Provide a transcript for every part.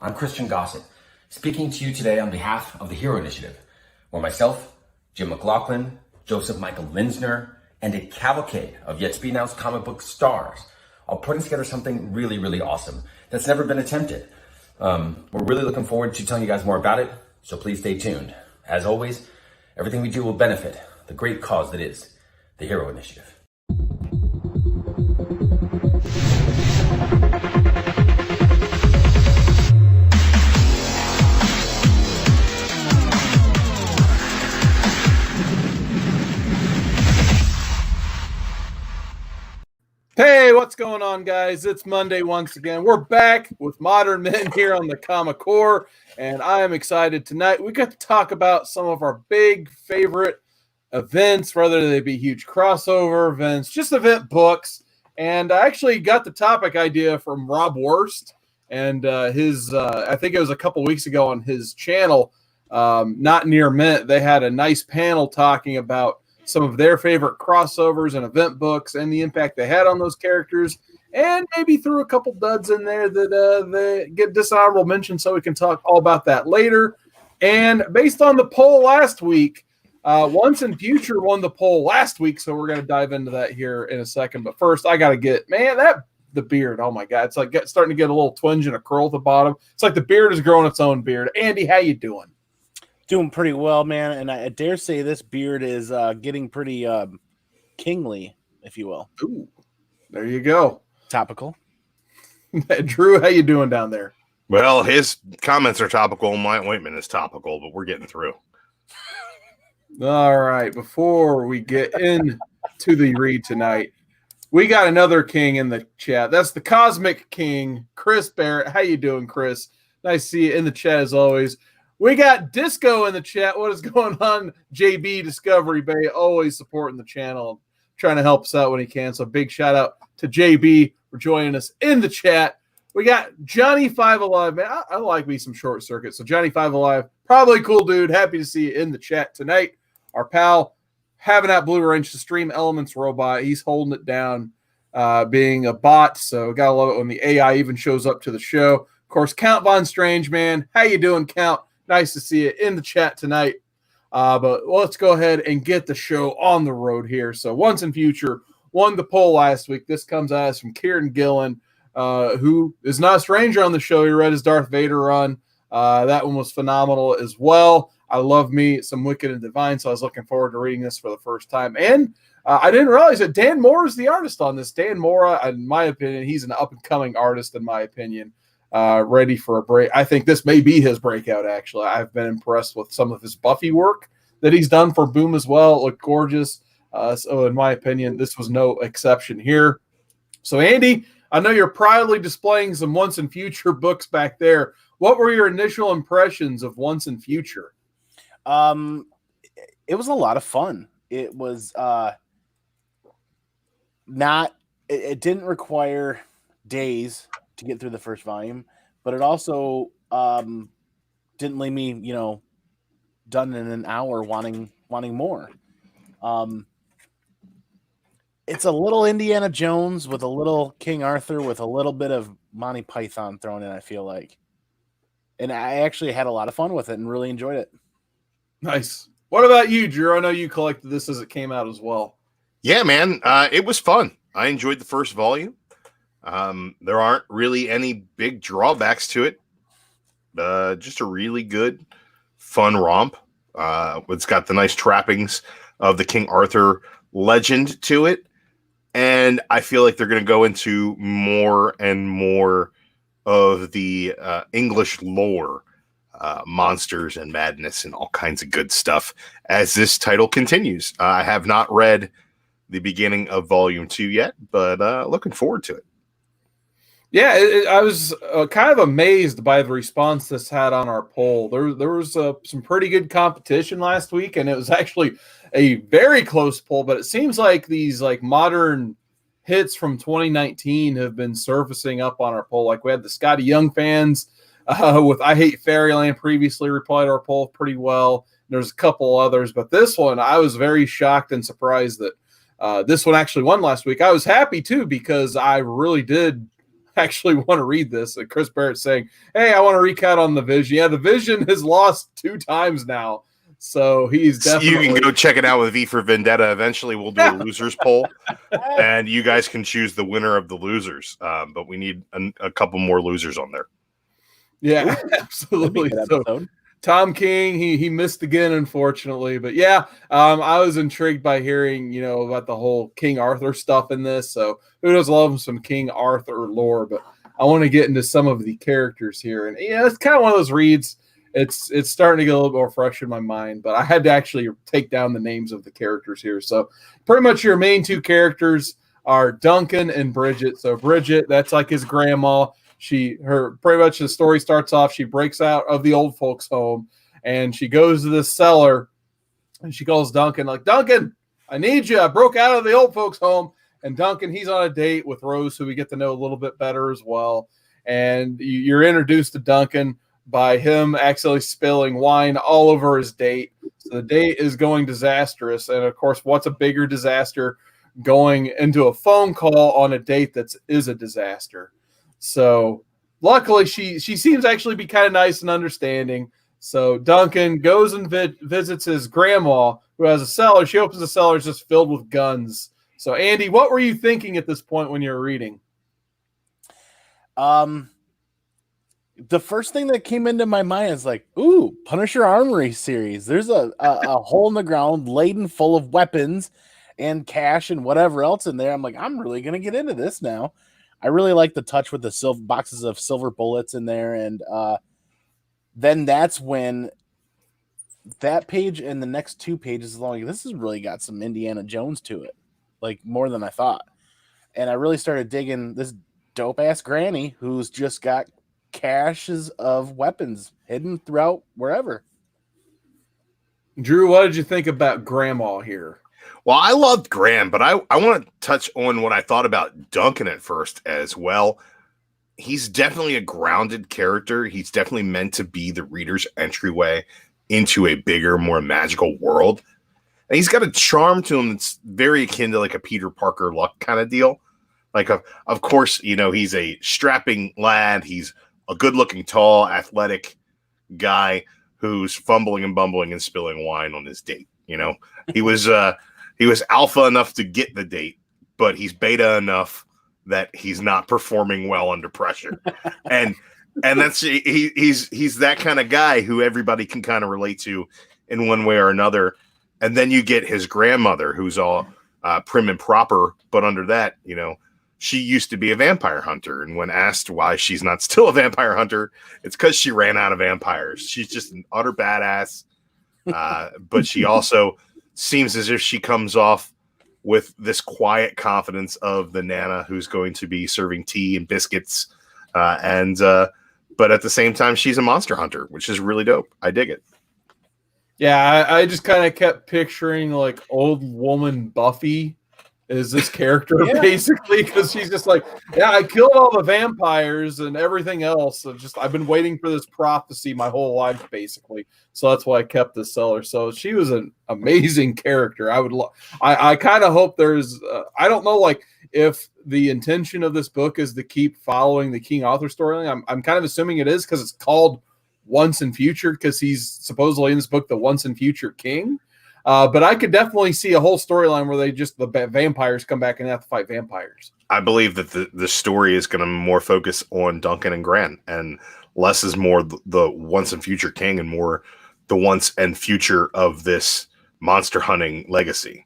I'm Christian Gossett, speaking to you today on behalf of the Hero Initiative, where myself, Jim McLaughlin, Joseph Michael Linsner, and a cavalcade of yet-to-be-announced comic book stars are putting together something really, really awesome that's never been attempted. We're really looking forward to telling you guys more about it, so please stay tuned. As always, everything we do will benefit the great cause that is the Hero Initiative. Hey, what's going on, guys? It's Monday once again. We're back with Modern Men here on the Comic Core, and I am excited tonight. We got to talk about some of our big favorite events, whether they be huge crossover events, just event books. And I actually got the topic idea from Rob Worst, and his I think it was a couple weeks ago on his channel, Not Near Mint. They had a nice panel talking about some of their favorite crossovers and event books and the impact they had on those characters, and maybe threw a couple duds in there that they get dishonorable mention, so we can talk all about that later. And based on the poll last week, Once and Future won the poll last week, so we're going to dive into that here in a second. But first, I got to get, man, the beard, oh my God, it's like starting to get a little twinge and a curl at the bottom. It's like the beard is growing its own beard. Andy, how you doing? Doing pretty well, man, and I dare say this beard is getting pretty kingly, if you will. Ooh, there you go. Topical. Drew, how you doing down there? Well, his comments are topical, and my ointment is topical, but we're getting through. All right, before we get into the read tonight, we got another king in the chat. That's the Cosmic King, Chris Barrett. How you doing, Chris? Nice to see you in the chat as always. We got Disco in the chat. What is going on? JB Discovery Bay, always supporting the channel, trying to help us out when he can. So big shout out to JB for joining us in the chat. We got Johnny Five Alive, man. I like me some Short Circuit. So Johnny Five Alive, probably a cool dude. Happy to see you in the chat tonight. Our pal, having that Blue Wrench, the Stream Elements robot. He's holding it down, being a bot. So gotta love it when the AI even shows up to the show. Of course, Count Von Strange, man. How you doing, Count? Nice to see you in the chat tonight. But let's go ahead and get the show on the road here. So Once and Future won the poll last week. This comes at us from Kieron Gillen, who is not a stranger on the show. He read his Darth Vader run. That one was phenomenal as well. I love me some Wicked and Divine, so I was looking forward to reading this for the first time. And I didn't realize that Dan Mora is the artist on this. Dan Mora, in my opinion, he's an up-and-coming artist, in my opinion. Ready for a break. I think this may be his breakout, actually. I've been impressed with some of his Buffy work that he's done for Boom as well. It looked gorgeous. So in my opinion, this was no exception here. So Andy, I know you're proudly displaying some Once and Future books back there. What were your initial impressions of Once and Future? It was a lot of fun. It was it didn't require days to get through the first volume, but it also didn't leave me, done in an hour wanting more. It's a little Indiana Jones with a little King Arthur with a little bit of Monty Python thrown in, I feel like. And I actually had a lot of fun with it and really enjoyed it. Nice. What about you, Drew? I know you collected this as it came out as well. Yeah, man, it was fun. I enjoyed the first volume. There aren't really any big drawbacks to it. Just a really good, fun romp. It's got the nice trappings of the King Arthur legend to it. And I feel like they're going to go into more and more of the English lore, monsters and madness and all kinds of good stuff as this title continues. I have not read the beginning of volume 2 yet, but looking forward to it. Yeah, I was kind of amazed by the response this had on our poll. There was some pretty good competition last week, and it was actually a very close poll. But it seems like these modern hits from 2019 have been surfacing up on our poll. Like we had the Scotty Young fans with I Hate Fairyland previously replied to our poll pretty well. There's a couple others, but this one I was very shocked and surprised that this one actually won last week. I was happy too because I really did actually want to read this. And Chris Barrett saying, hey, I want to recap on the Vision. Yeah, the Vision has lost 2 times now. So he's definitely... You can go check it out with V for Vendetta. Eventually, we'll do a losers poll, and you guys can choose the winner of the losers. But we need a couple more losers on there. Yeah, absolutely. So Tom King, he missed again, unfortunately. But yeah, I was intrigued by hearing, about the whole King Arthur stuff in this. So who doesn't love some King Arthur lore? But I want to get into some of the characters here. And it's kind of one of those reads. It's starting to get a little more fresh in my mind, but I had to actually take down the names of the characters here. So pretty much your main 2 characters are Duncan and Bridget. So Bridget, that's like his grandma. Pretty much the story starts off, she breaks out of the old folks home and she goes to this cellar and she calls Duncan like, Duncan, I need you. I broke out of the old folks home. And Duncan, he's on a date with Rose, who we get to know a little bit better as well. And you're introduced to Duncan by him accidentally spilling wine all over his date. So the date is going disastrous. And of course, what's a bigger disaster? Going into a phone call on a date that is a disaster. So luckily, she seems actually be kind of nice and understanding. So Duncan goes and visits his grandma, who has a cellar. She opens the cellar, it's just filled with guns. So Andy, what were you thinking at this point when you were reading? The first thing that came into my mind is like, ooh, Punisher Armory series. There's a hole in the ground laden full of weapons and cash and whatever else in there. I'm like, I'm really going to get into this now. I really like the touch with the boxes of silver bullets in there. And then that's when that page and the next 2 pages along, this has really got some Indiana Jones to it, like more than I thought. And I really started digging this dope-ass granny who's just got caches of weapons hidden throughout wherever. Drew, what did you think about Grandma here? Well, I loved Graham, but I want to touch on what I thought about Duncan at first as well. He's definitely a grounded character. He's definitely meant to be the reader's entryway into a bigger, more magical world. And he's got a charm to him that's very akin to like a Peter Parker luck kind of deal. Like, of course, he's a strapping lad. He's a good-looking, tall, athletic guy who's fumbling and bumbling and spilling wine on his date. He was alpha enough to get the date, but he's beta enough that he's not performing well under pressure. And that's he's that kind of guy who everybody can kind of relate to in one way or another. And then you get his grandmother, who's all prim and proper, but under that, she used to be a vampire hunter. And when asked why she's not still a vampire hunter, it's because she ran out of vampires. She's just an utter badass. But she also seems as if she comes off with this quiet confidence of the Nana who's going to be serving tea and biscuits. But at the same time, she's a monster hunter, which is really dope. I dig it. Yeah, I just kind of kept picturing like old woman Buffy is this character basically, because she's just like, yeah, I killed all the vampires and everything else. So I've been waiting for this prophecy my whole life, basically. So that's why I kept this seller. So she was an amazing character. I kind of hope there's, I don't know, like if the intention of this book is to keep following the King Arthur storyline. I'm kind of assuming it is because it's called Once and Future, because he's supposedly in this book the Once and Future King. But I could definitely see a whole storyline where the vampires come back and have to fight vampires. I believe that the story is going to more focus on Duncan and Grant, and less is more the Once and Future King and more the once and future of this monster hunting legacy.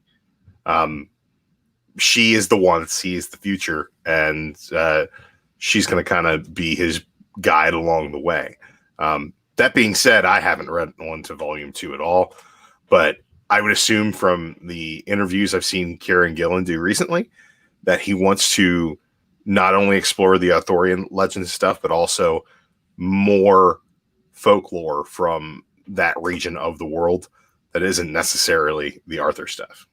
She is the once, he is the future, and she's going to kind of be his guide along the way. That being said, I haven't read on to volume 2 at all, but I would assume from the interviews I've seen Kieron Gillen do recently that he wants to not only explore the Arthurian legend stuff, but also more folklore from that region of the world that isn't necessarily the Arthur stuff.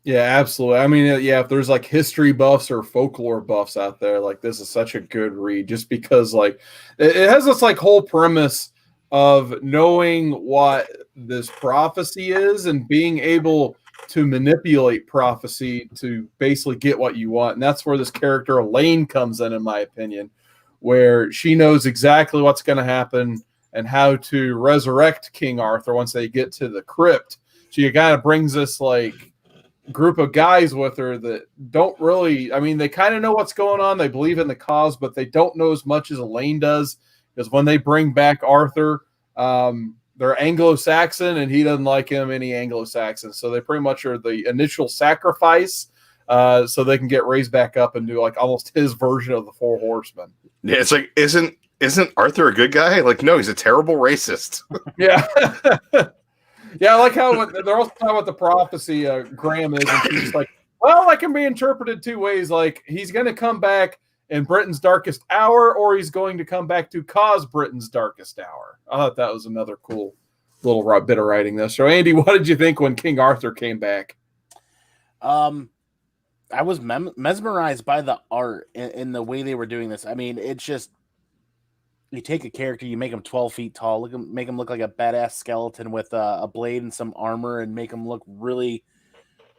Yeah, absolutely. I mean, yeah, if there's like history buffs or folklore buffs out there, like this is such a good read just because like it has this like whole premise of knowing what this prophecy is and being able to manipulate prophecy to basically get what you want. And that's where this character Elaine comes in my opinion, where she knows exactly what's going to happen and how to resurrect King Arthur once they get to the crypt. She kind of brings this like group of guys with her that don't really, I mean, they kind of know what's going on. They believe in the cause, but they don't know as much as Elaine does, because when they bring back Arthur, they're Anglo-Saxon and he doesn't like him any Anglo-Saxon. So they pretty much are the initial sacrifice so they can get raised back up and do like almost his version of the Four Horsemen. Yeah, it's like, isn't Arthur a good guy? Like, no, he's a terrible racist. Yeah. Yeah, I like how they're also talking about the prophecy Graham is, and she's like, well, that can be interpreted two ways. Like, he's going to come back in Britain's darkest hour, or he's going to come back to cause Britain's darkest hour. I thought that was another cool little bit of writing there. So, Andy, what did you think when King Arthur came back? I was mesmerized by the art and the way they were doing this. I mean, it's just, you take a character, you make him 12 feet tall, make him look like a badass skeleton with a blade and some armor, and make him look really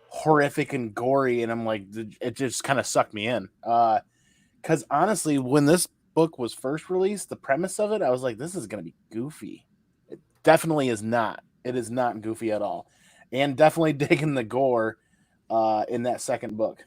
horrific and gory. And I'm like, it just kind of sucked me in. Because honestly, when this book was first released, the premise of it, I was like, this is going to be goofy. It definitely is not. It is not goofy at all. And definitely digging the gore in that second book.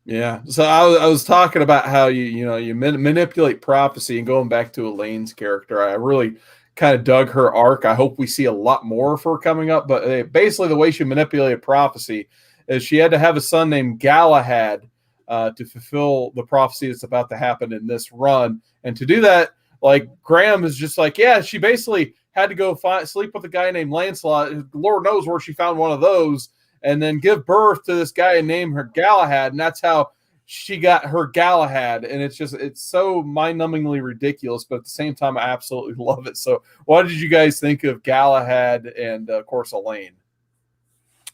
Yeah, so I was talking about how you manipulate prophecy, and going back to Elaine's character, I really kind of dug her arc. I hope we see a lot more of her coming up. But basically, the way she manipulated prophecy is she had to have a son named Galahad to fulfill the prophecy that's about to happen in this run. And to do that, like Graham is just like, yeah, she basically had to go sleep with a guy named Lancelot. Lord knows where she found one of those. And then give birth to this guy and name her Galahad. And that's how she got her Galahad. And it's so mind-numbingly ridiculous, but at the same time, I absolutely love it. So what did you guys think of Galahad and, of course, Elaine?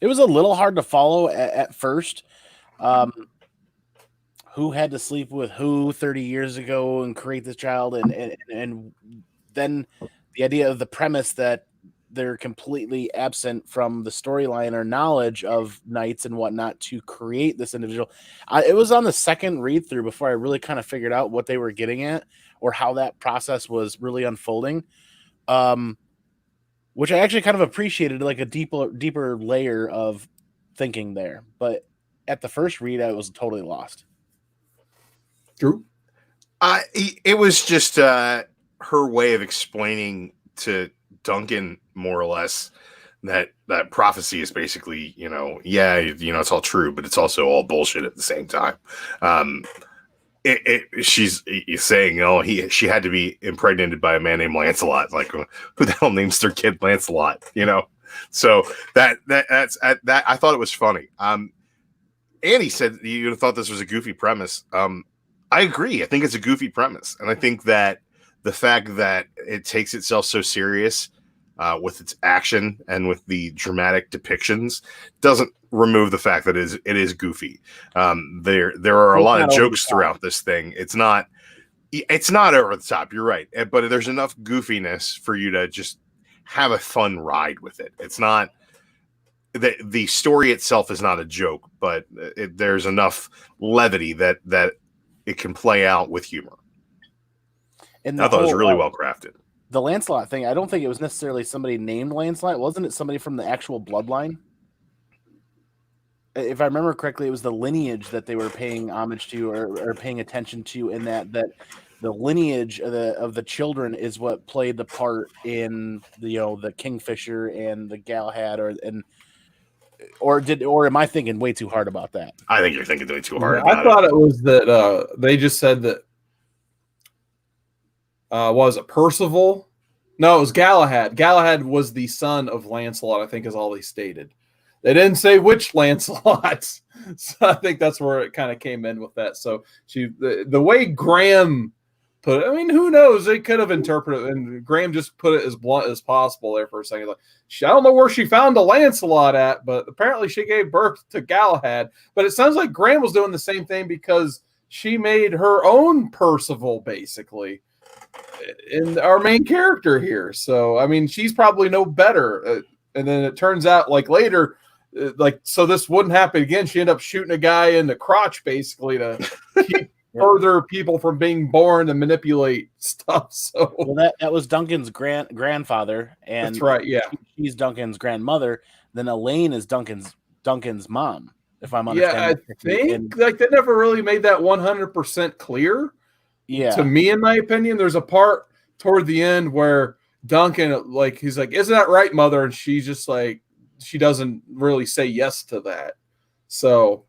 It was a little hard to follow at first. Who had to sleep with who 30 years ago and create this child? And then the idea of the premise that they're completely absent from the storyline or knowledge of knights and whatnot to create this individual. It was on the second read through before I really kind of figured out what they were getting at or how that process was really unfolding. Which I actually kind of appreciated, like a deeper layer of thinking there. But at the first read, I was totally lost. Drew? It was just her way of explaining to Duncan, more or less, that prophecy is basically, it's all true, but it's also all bullshit at the same time. She's saying, she had to be impregnated by a man named Lancelot. Like, who the hell names their kid Lancelot? So that's I thought it was funny. Annie said you thought this was a goofy premise. I agree. I think it's a goofy premise, and I think that the fact that it takes itself so serious with its action and with the dramatic depictions doesn't remove the fact that it is goofy. There are a lot of jokes throughout this thing. It's not over the top. You're right, but there's enough goofiness for you to just have a fun ride with it. It's not the story itself is not a joke, but there's enough levity that it can play out with humor. And I thought it was really well crafted. The Lancelot thing, I don't think it was necessarily somebody named Lancelot. Wasn't it somebody from the actual bloodline? If I remember correctly, it was the lineage that they were paying homage to or paying attention to, in that the lineage of the children is what played the part in the Kingfisher and the Galahad, or am I thinking way too hard about that? I think you're thinking way too hard. I thought it was that they just said that. Was it Percival? No, it was Galahad. Galahad was the son of Lancelot, I think is all they stated. They didn't say which Lancelot. So I think that's where it kind of came in with that. So the way Graham put it, I mean, who knows? They could have interpreted it, and Graham just put it as blunt as possible there for a second. Like, I don't know where she found a Lancelot at, but apparently she gave birth to Galahad. But it sounds like Graham was doing the same thing because she made her own Percival, basically, in our main character here. So, I mean, she's probably no better. And then it turns out, like later, like, so this wouldn't happen again. She ended up shooting a guy in the crotch basically to keep further people from being born and manipulate stuff. So that was Duncan's grandfather, and that's right. Yeah, she's Duncan's grandmother. Then Elaine is Duncan's mom, if I'm yeah. understanding. I think like they never really made that 100% clear. Yeah. To me, in my opinion, there's a part toward the end where Duncan, like, he's like, "Isn't that right, mother?" And she's just like, she doesn't really say yes to that. So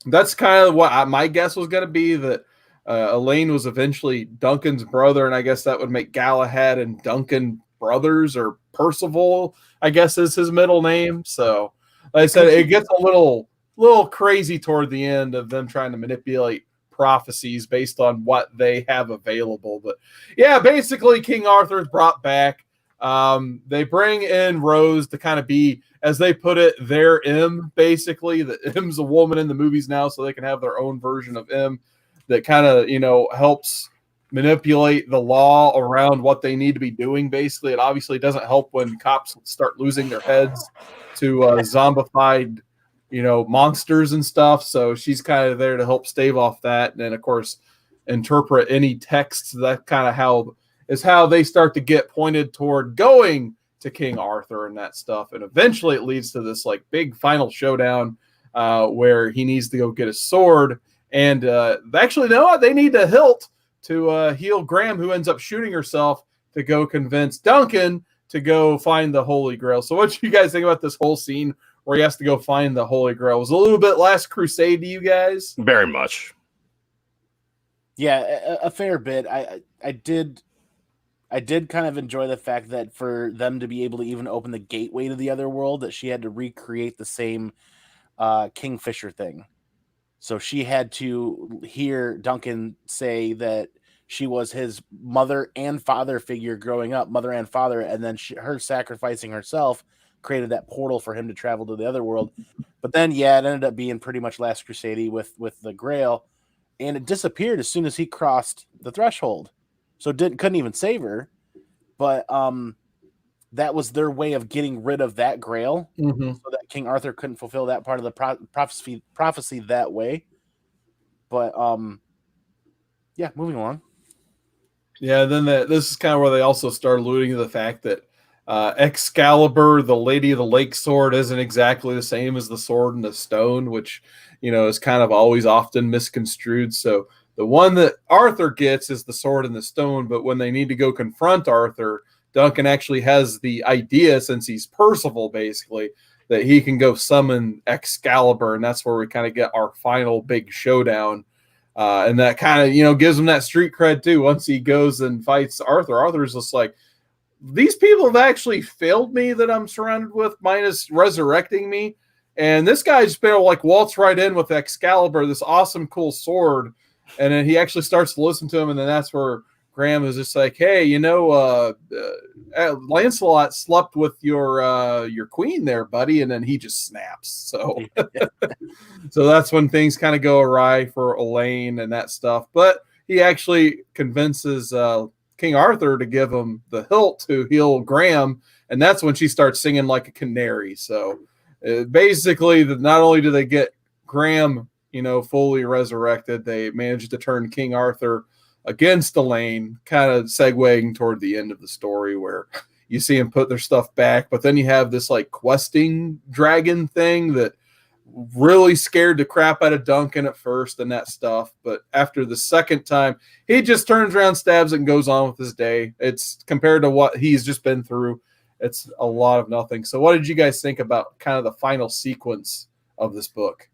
that's kind of what my guess was going to be, that Elaine was eventually Duncan's brother, and I guess that would make Galahad and Duncan brothers, or Percival, I guess, is his middle name. So, like I said, it gets a little crazy toward the end of them trying to manipulate prophecies based on what they have available. But yeah, basically King Arthur's brought back. They bring in Rose to kind of be, as they put it, their M, basically. That M's a woman in the movies now, so they can have their own version of M that kind of, helps manipulate the law around what they need to be doing. Basically, it obviously doesn't help when cops start losing their heads to zombified, monsters and stuff. So she's kind of there to help stave off that, and then of course interpret any texts. That kind of how they start to get pointed toward going to King Arthur and that stuff. And eventually it leads to this like big final showdown where he needs to go get a sword. And actually, no, they need the hilt to heal Graham, who ends up shooting herself to go convince Duncan to go find the Holy Grail. So what do you guys think about this whole scene where he has to go find the Holy Grail? Was it a little bit Last Crusade to you guys? Very much. Yeah, a fair bit. I did kind of enjoy the fact that for them to be able to even open the gateway to the other world, that she had to recreate the same Kingfisher thing. So she had to hear Duncan say that she was his mother and father figure growing up, mother and father, and then her sacrificing herself created that portal for him to travel to the other world. But then, yeah, it ended up being pretty much Last Crusade with the Grail, and it disappeared as soon as he crossed the threshold. So couldn't even save her. But that was their way of getting rid of that Grail, so that King Arthur couldn't fulfill that part of the prophecy that way. But yeah, moving along. Yeah, then this is kind of where they also start alluding to the fact that Excalibur, the Lady of the Lake sword, isn't exactly the same as the sword in the stone, which is kind of always often misconstrued. So the one that Arthur gets is the sword in the stone, but when they need to go confront Arthur, Duncan actually has the idea, since he's Percival, basically, that he can go summon Excalibur, and that's where we kind of get our final big showdown. And that kind of, gives him that street cred, too. Once he goes and fights Arthur, Arthur's just like, these people have actually failed me that I'm surrounded with, minus resurrecting me. And this guy just been able to, like, waltz right in with Excalibur, this awesome, cool sword. And then he actually starts to listen to him, and then that's where Graham is just like, hey, Lancelot slept with your queen there, buddy, and then he just snaps. So, so that's when things kind of go awry for Elaine and that stuff. But he actually convinces King Arthur to give him the hilt to heal Graham, and that's when she starts singing like a canary. So, basically, not only do they get Graham, fully resurrected, they manage to turn King Arthur against Elaine, kind of segueing toward the end of the story where you see him put their stuff back. But then you have this like questing dragon thing that really scared the crap out of Duncan at first and that stuff. But after the second time, he just turns around, stabs it, and goes on with his day. It's compared to what he's just been through, it's a lot of nothing. So what did you guys think about kind of the final sequence of this book?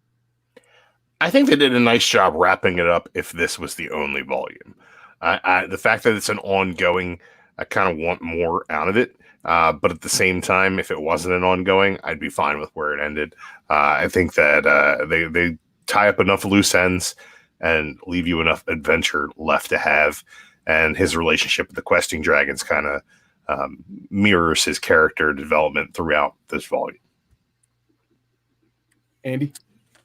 I think they did a nice job wrapping it up if this was the only volume. The fact that it's an ongoing, I kind of want more out of it. But at the same time, if it wasn't an ongoing, I'd be fine with where it ended. I think that they tie up enough loose ends and leave you enough adventure left to have. And his relationship with the questing dragons kind of mirrors his character development throughout this volume. Andy?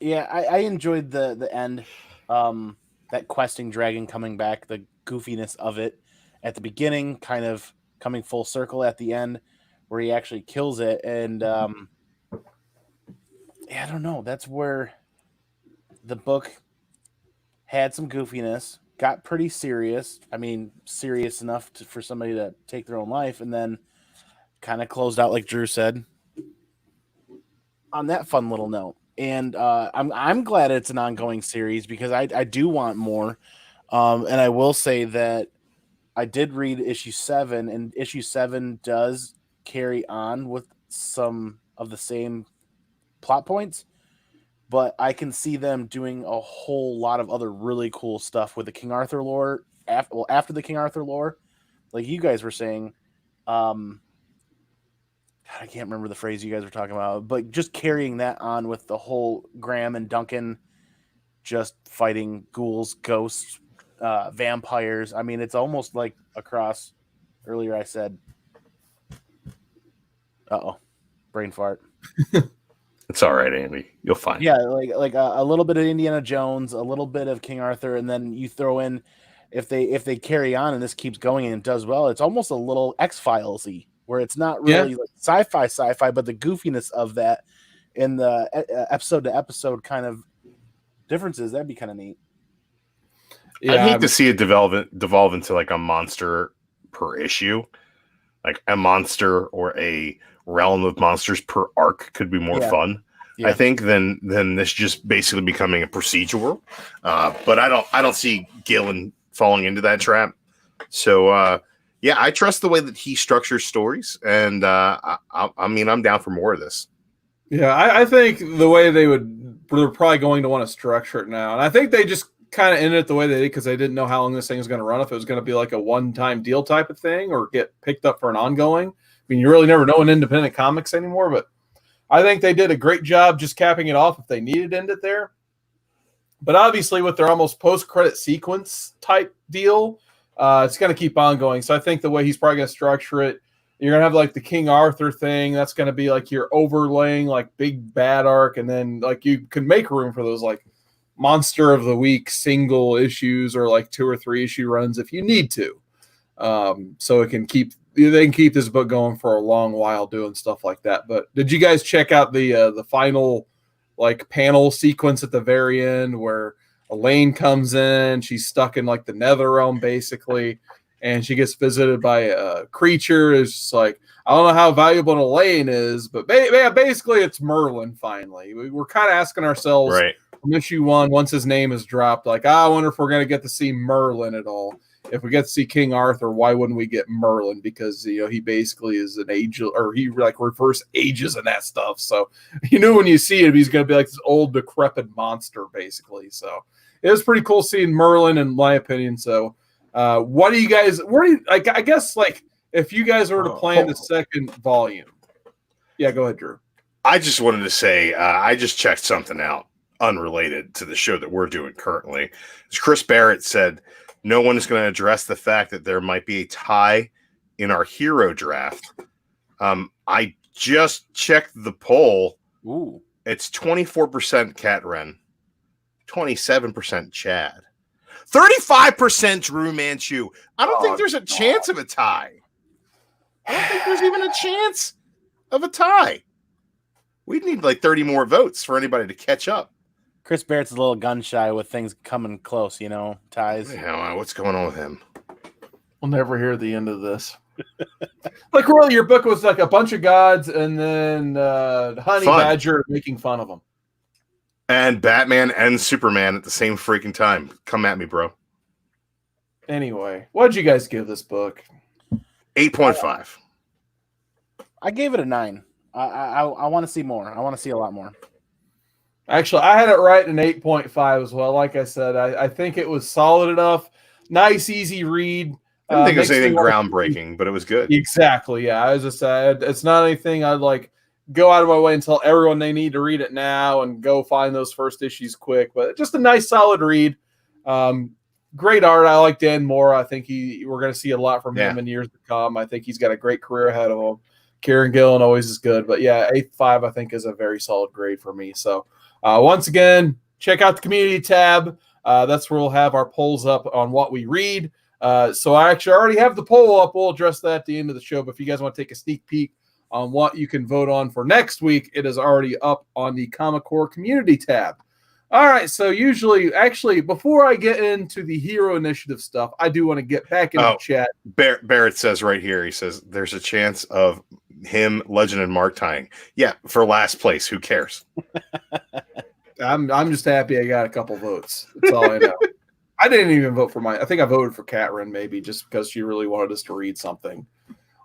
Yeah, I enjoyed the end, that questing dragon coming back, the goofiness of it at the beginning, kind of coming full circle at the end, where he actually kills it. And I don't know. That's where the book had some goofiness, got pretty serious. I mean, serious enough for somebody to take their own life, and then kind of closed out, like Drew said, on that fun little note. And I'm glad it's an ongoing series because I do want more. And I will say that I did read issue 7, and issue 7 does carry on with some of the same plot points, but I can see them doing a whole lot of other really cool stuff with the King Arthur lore after the King Arthur lore, like you guys were saying. I can't remember the phrase you guys were talking about, but just carrying that on with the whole Graham and Duncan just fighting ghouls, ghosts, vampires. I mean, it's almost like across. Earlier I said, brain fart. It's all right, Andy. You'll find. Yeah, like a little bit of Indiana Jones, a little bit of King Arthur, and then you throw in if they carry on and this keeps going and it does well, it's almost a little X-Files-y, where it's not really like sci-fi, but the goofiness of that in the episode to episode kind of differences, that'd be kind of neat. Yeah, I'd hate to see it devolve into like a monster per issue, like a monster or a realm of monsters per arc could be more fun. Yeah. I think than this just basically becoming a procedural. But I don't see Gillen falling into that trap. So yeah, I trust the way that he structures stories, and I mean, I'm down for more of this. Yeah, I think the way they're probably going to want to structure it now, and I think they just kind of ended it the way they did because they didn't know how long this thing was going to run, if it was going to be like a one-time deal type of thing or get picked up for an ongoing. I mean, you really never know in independent comics anymore, but I think they did a great job just capping it off if they needed to end it there. But obviously with their almost post-credit sequence type deal, it's going to keep on going. So I think the way he's probably going to structure it, you're going to have like the King Arthur thing. That's going to be like your overlaying like big bad arc. And then like you can make room for those like Monster of the Week single issues or like 2 or 3 issue runs if you need to. So they can keep this book going for a long while doing stuff like that. But did you guys check out the final like panel sequence at the very end where Elaine comes in? She's stuck in like the nether realm basically, and she gets visited by a creature. It's just like, I don't know how valuable Elaine is, but basically it's Merlin finally. We're kind of asking ourselves from issue 1, once his name is dropped, like, I wonder if we're going to get to see Merlin at all. If we get to see King Arthur, why wouldn't we get Merlin? Because, you know, he basically is an age, or he like reverse ages and that stuff. So you knew when you see him, he's going to be like this old decrepit monster, basically. So it was pretty cool seeing Merlin, in my opinion. So what do you guys, I guess, like, if you guys were to plan the second volume. Yeah, go ahead, Drew. I just wanted to say, I just checked something out unrelated to the show that we're doing currently. As Chris Barrett said, no one is going to address the fact that there might be a tie in our hero draft. I just checked the poll. Ooh. It's 24% Cat Ren, 27% Chad, 35% DruManchu. I don't think there's a chance of a tie. I don't think there's even a chance of a tie. We'd need like 30 more votes for anybody to catch up. Chris Barrett's a little gun shy with things coming close, you know, ties. Yeah, what's going on with him? We'll never hear the end of this. Like, really, your book was like a bunch of gods and then Honey Badger making fun of them. And Batman and Superman at the same freaking time. Come at me, bro. Anyway, what did you guys give this book? 8.5. I gave it a 9. I want to see more. I want to see a lot more. Actually, I had it right in 8.5 as well. Like I said, I think it was solid enough. Nice, easy read. I didn't think it was anything groundbreaking, but it was good. Exactly, yeah. As I said, it's not anything I'd like go out of my way and tell everyone they need to read it now and go find those first issues quick. But just a nice, solid read. Great art. I like Dan Moore. I think we're going to see a lot from him in years to come. I think he's got a great career ahead of him. Kieron Gillen always is good. But yeah, 8.5 I think is a very solid grade for me. So once again, check out the community tab. That's where we'll have our polls up on what we read. So I actually already have the poll up. We'll address that at the end of the show. But if you guys want to take a sneak peek on what you can vote on for next week, it is already up on the Comic Core community tab. All right, so actually, before I get into the Hero Initiative stuff, I do want to get back into the chat. Barrett says right here, he says, there's a chance of him, Legend, and Mark tying. Yeah, for last place. Who cares? I'm just happy I got a couple votes. That's all I know. I didn't even vote for I think I voted for Kieron maybe just because she really wanted us to read something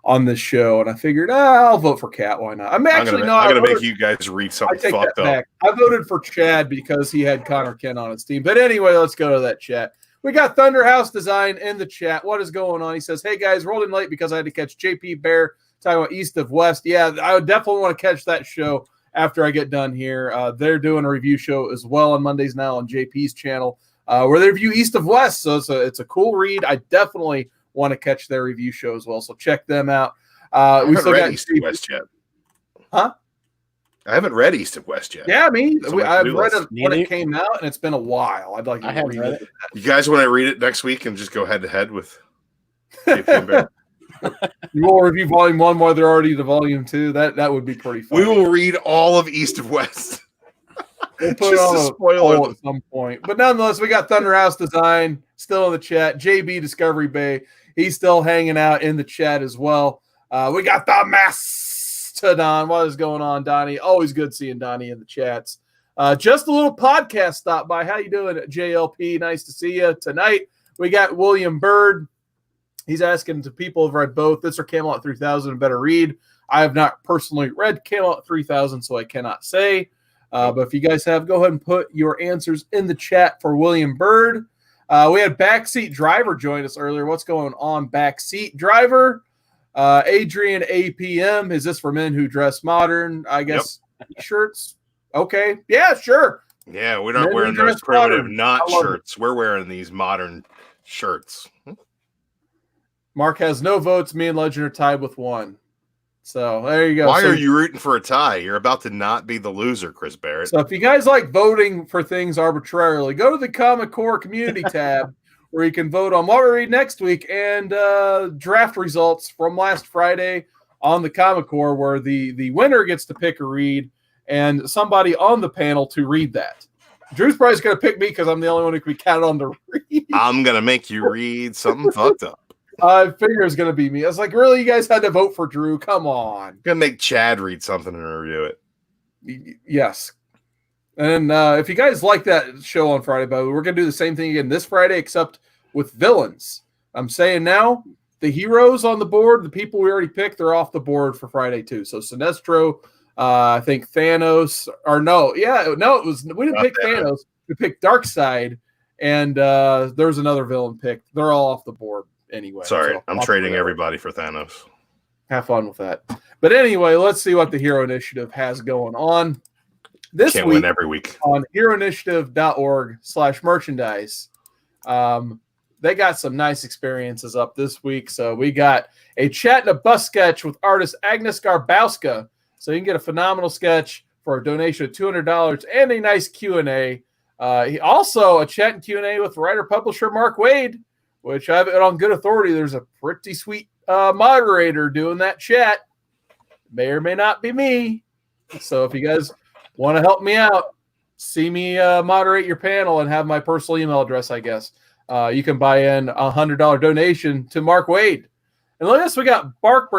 on this show, and I figured I'll vote for Kat. Why not? I'm gonna make you guys read something fucked up. Back. I voted for Chad because he had Connor Kent on his team. But anyway, let's go to that chat. We got Thunderhouse Design in the chat. What is going on? He says, "Hey guys, rolled in late because I had to catch JP Bear talking about East of West. Yeah, I would definitely want to catch that show after I get done here. They're doing a review show as well on Mondays now on JP's channel, where they review East of West. So it's a cool read. I definitely want to catch their review show as well. So check them out. We still got East of West yet. Huh? I haven't read East of West yet. Yeah, I mean, I've read it when it came out, and it's been a while. I'd like to read it. You guys want to read it next week and just go head to head with JP and Bear? You will review volume 1 while they're already to volume 2. That would be pretty fun. We will read all of East of West. We'll put it on a spoiler at some point. But nonetheless, we got Thunderhouse Design still in the chat. JB Discovery Bay, he's still hanging out in the chat as well. We got the Mastodon. What is going on, Donnie? Always good seeing Donnie in the chats. Just a little podcast stop by. How you doing, JLP? Nice to see you tonight. We got William Bird. He's asking to people who have read both this or Camelot 3000 a better read. I have not personally read Camelot 3000, so I cannot say. But if you guys have, go ahead and put your answers in the chat for William Bird. We had Backseat Driver join us earlier. What's going on, Backseat Driver? Adrian APM. Is this for men who dress modern? I guess shirts. Okay. Yeah, sure. Yeah, we're not wearing those primitive not shirts. We're wearing these modern shirts. Mark has no votes. Me and Legend are tied with 1. So there you go. Why are you rooting for a tie? You're about to not be the loser, Chris Barrett. So if you guys like voting for things arbitrarily, go to the Comic Core community tab where you can vote on what we read next week and draft results from last Friday on the Comic Core, where the winner gets to pick a read and somebody on the panel to read that. Drew's probably going to pick me because I'm the only one who can be counted on to read. I'm going to make you read something fucked up. I figure it's going to be me. I was like, really? You guys had to vote for Drew? Come on. I'm going to make Chad read something and review it. Yes. And if you guys like that show on Friday, by the way, we're going to do the same thing again this Friday, except with villains. I'm saying now, the heroes on the board, the people we already picked, they're off the board for Friday too. So Sinestro, I think Thanos, or we didn't pick Thanos. We picked Darkseid, and there was another villain picked. They're all off the board anyway. Sorry, so I'm trading everybody for Thanos. Have fun with that. But anyway, let's see what the Hero Initiative has going on this Can't week. win every week on heroinitiative.org/merchandise. They got some nice experiences up this week. So we got a chat and a bus sketch with artist Agnes Garbowska. So you can get a phenomenal sketch for a donation of $200 and a nice Q&A. Also a chat and Q&A with writer-publisher Mark Waid, which I have it on good authority. There's a pretty sweet moderator doing that chat. May or may not be me. So if you guys want to help me out, see me moderate your panel and have my personal email address, I guess. You can buy in a $100 donation to Mark Waid. And look at this, we got Mark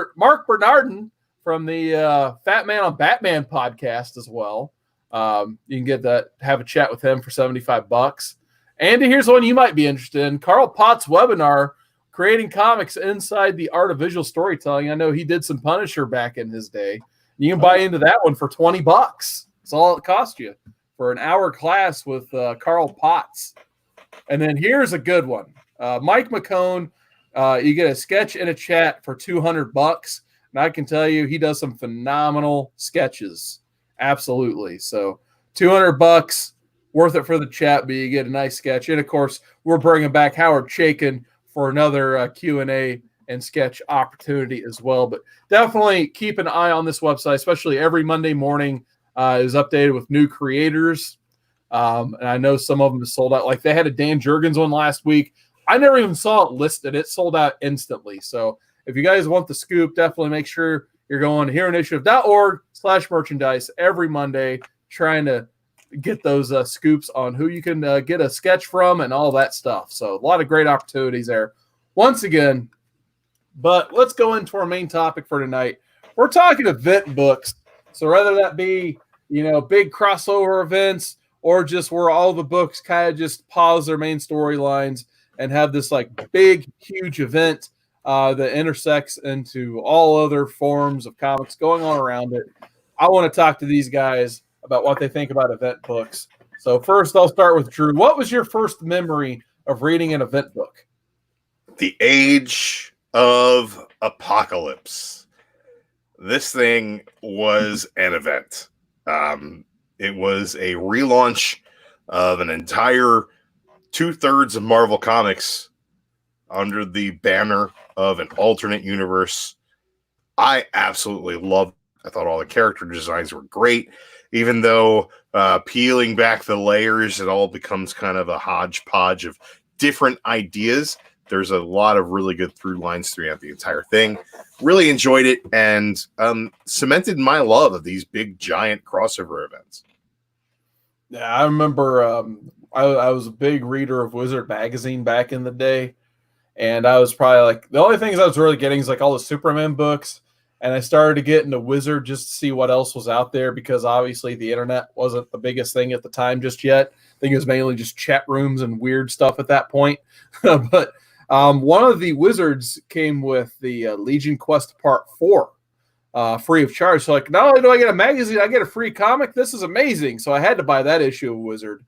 Bernardin from the Fat Man on Batman podcast as well. You can get that, have a chat with him for $75. Andy, here's one you might be interested in. Carl Potts webinar, Creating Comics Inside the Art of Visual Storytelling. I know he did some Punisher back in his day. You can buy into that one for $20. That's all it cost you for an hour class with Carl Potts. And then here's a good one. Mike McCone, you get a sketch and a chat for $200. And I can tell you, he does some phenomenal sketches. Absolutely. So $200, worth it for the chat, but you get a nice sketch. And of course, we're bringing back Howard Chaykin for another Q&A and sketch opportunity as well. But definitely keep an eye on this website, especially every Monday morning is updated with new creators. And I know some of them have sold out. Like they had a Dan Jurgens one last week. I never even saw it listed. It sold out instantly. So if you guys want the scoop, definitely make sure You're going to heroinitiative.org/merchandise every Monday, trying to get those scoops on who you can get a sketch from and all that stuff. So a lot of great opportunities there. Once again, but let's go into our main topic for tonight. We're talking event books. So whether that be, big crossover events or just where all the books kind of just pause their main storylines and have this like big, huge event that intersects into all other forms of comics going on around it. I want to talk to these guys about what they think about event books. So first, I'll start with Drew. What was your first memory of reading an event book? The Age of Apocalypse. This thing was an event. It was a relaunch of an entire 2/3 of Marvel Comics under the banner of an alternate universe. I absolutely loved it. I thought all the character designs were great, even though peeling back the layers, it all becomes kind of a hodgepodge of different ideas. There's a lot of really good through lines throughout the entire thing. Really enjoyed it and cemented my love of these big, giant crossover events. Yeah, I remember I was a big reader of Wizard magazine back in the day. And I was probably like, the only things I was really getting is like all the Superman books. And I started to get into Wizard just to see what else was out there because obviously the internet wasn't the biggest thing at the time just yet. I think it was mainly just chat rooms and weird stuff at that point. But one of the Wizards came with the Legion Quest Part 4 free of charge. So like, not only do I get a magazine, I get a free comic. This is amazing. So I had to buy that issue of Wizard.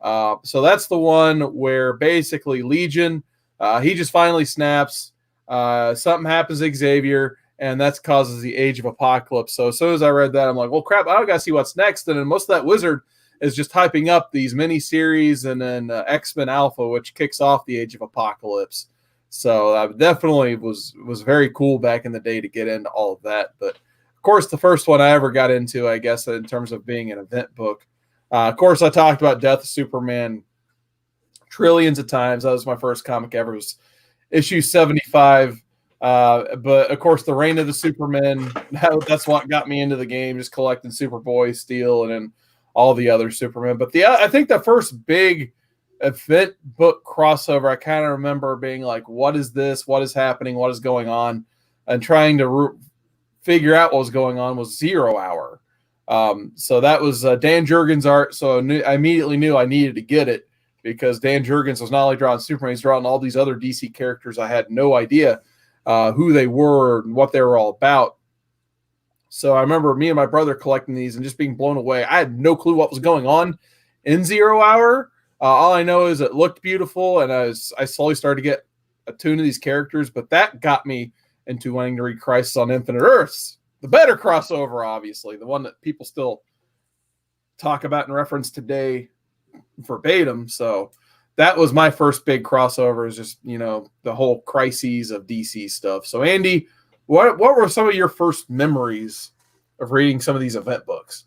So that's the one where basically Legion, he just finally snaps. Something happens to Xavier, and that causes the Age of Apocalypse. So as soon as I read that, I'm like, well, crap, I got to see what's next. And then most of that Wizard is just hyping up these mini-series and then X-Men Alpha, which kicks off the Age of Apocalypse. So definitely was very cool back in the day to get into all of that. But, of course, the first one I ever got into, I guess, in terms of being an event book. Of course, I talked about Death of Superman trillions of times. That was my first comic ever. It was issue 75. But of course, the Reign of the Supermen, that's what got me into the game, just collecting Superboy, Steel, and then all the other Supermen. But I think the first big event book crossover, I kind of remember being like, what is this? What is happening? What is going on? And trying to figure out what was going on was 0 Hour. So that was Dan Jurgens' art. So I immediately knew I needed to get it because Dan Jurgens was not only drawing Superman, he's drawing all these other DC characters. I had no idea who they were and what they were all about. So I remember me and my brother collecting these and just being blown away. I had no clue what was going on in 0 Hour. All I know is it looked beautiful, and I slowly started to get attuned to these characters, but that got me into wanting to read Crisis on Infinite Earths, the better crossover, obviously, the one that people still talk about and reference today verbatim. So that was my first big crossover, is just, the whole crises of DC stuff. So Andy, what were some of your first memories of reading some of these event books?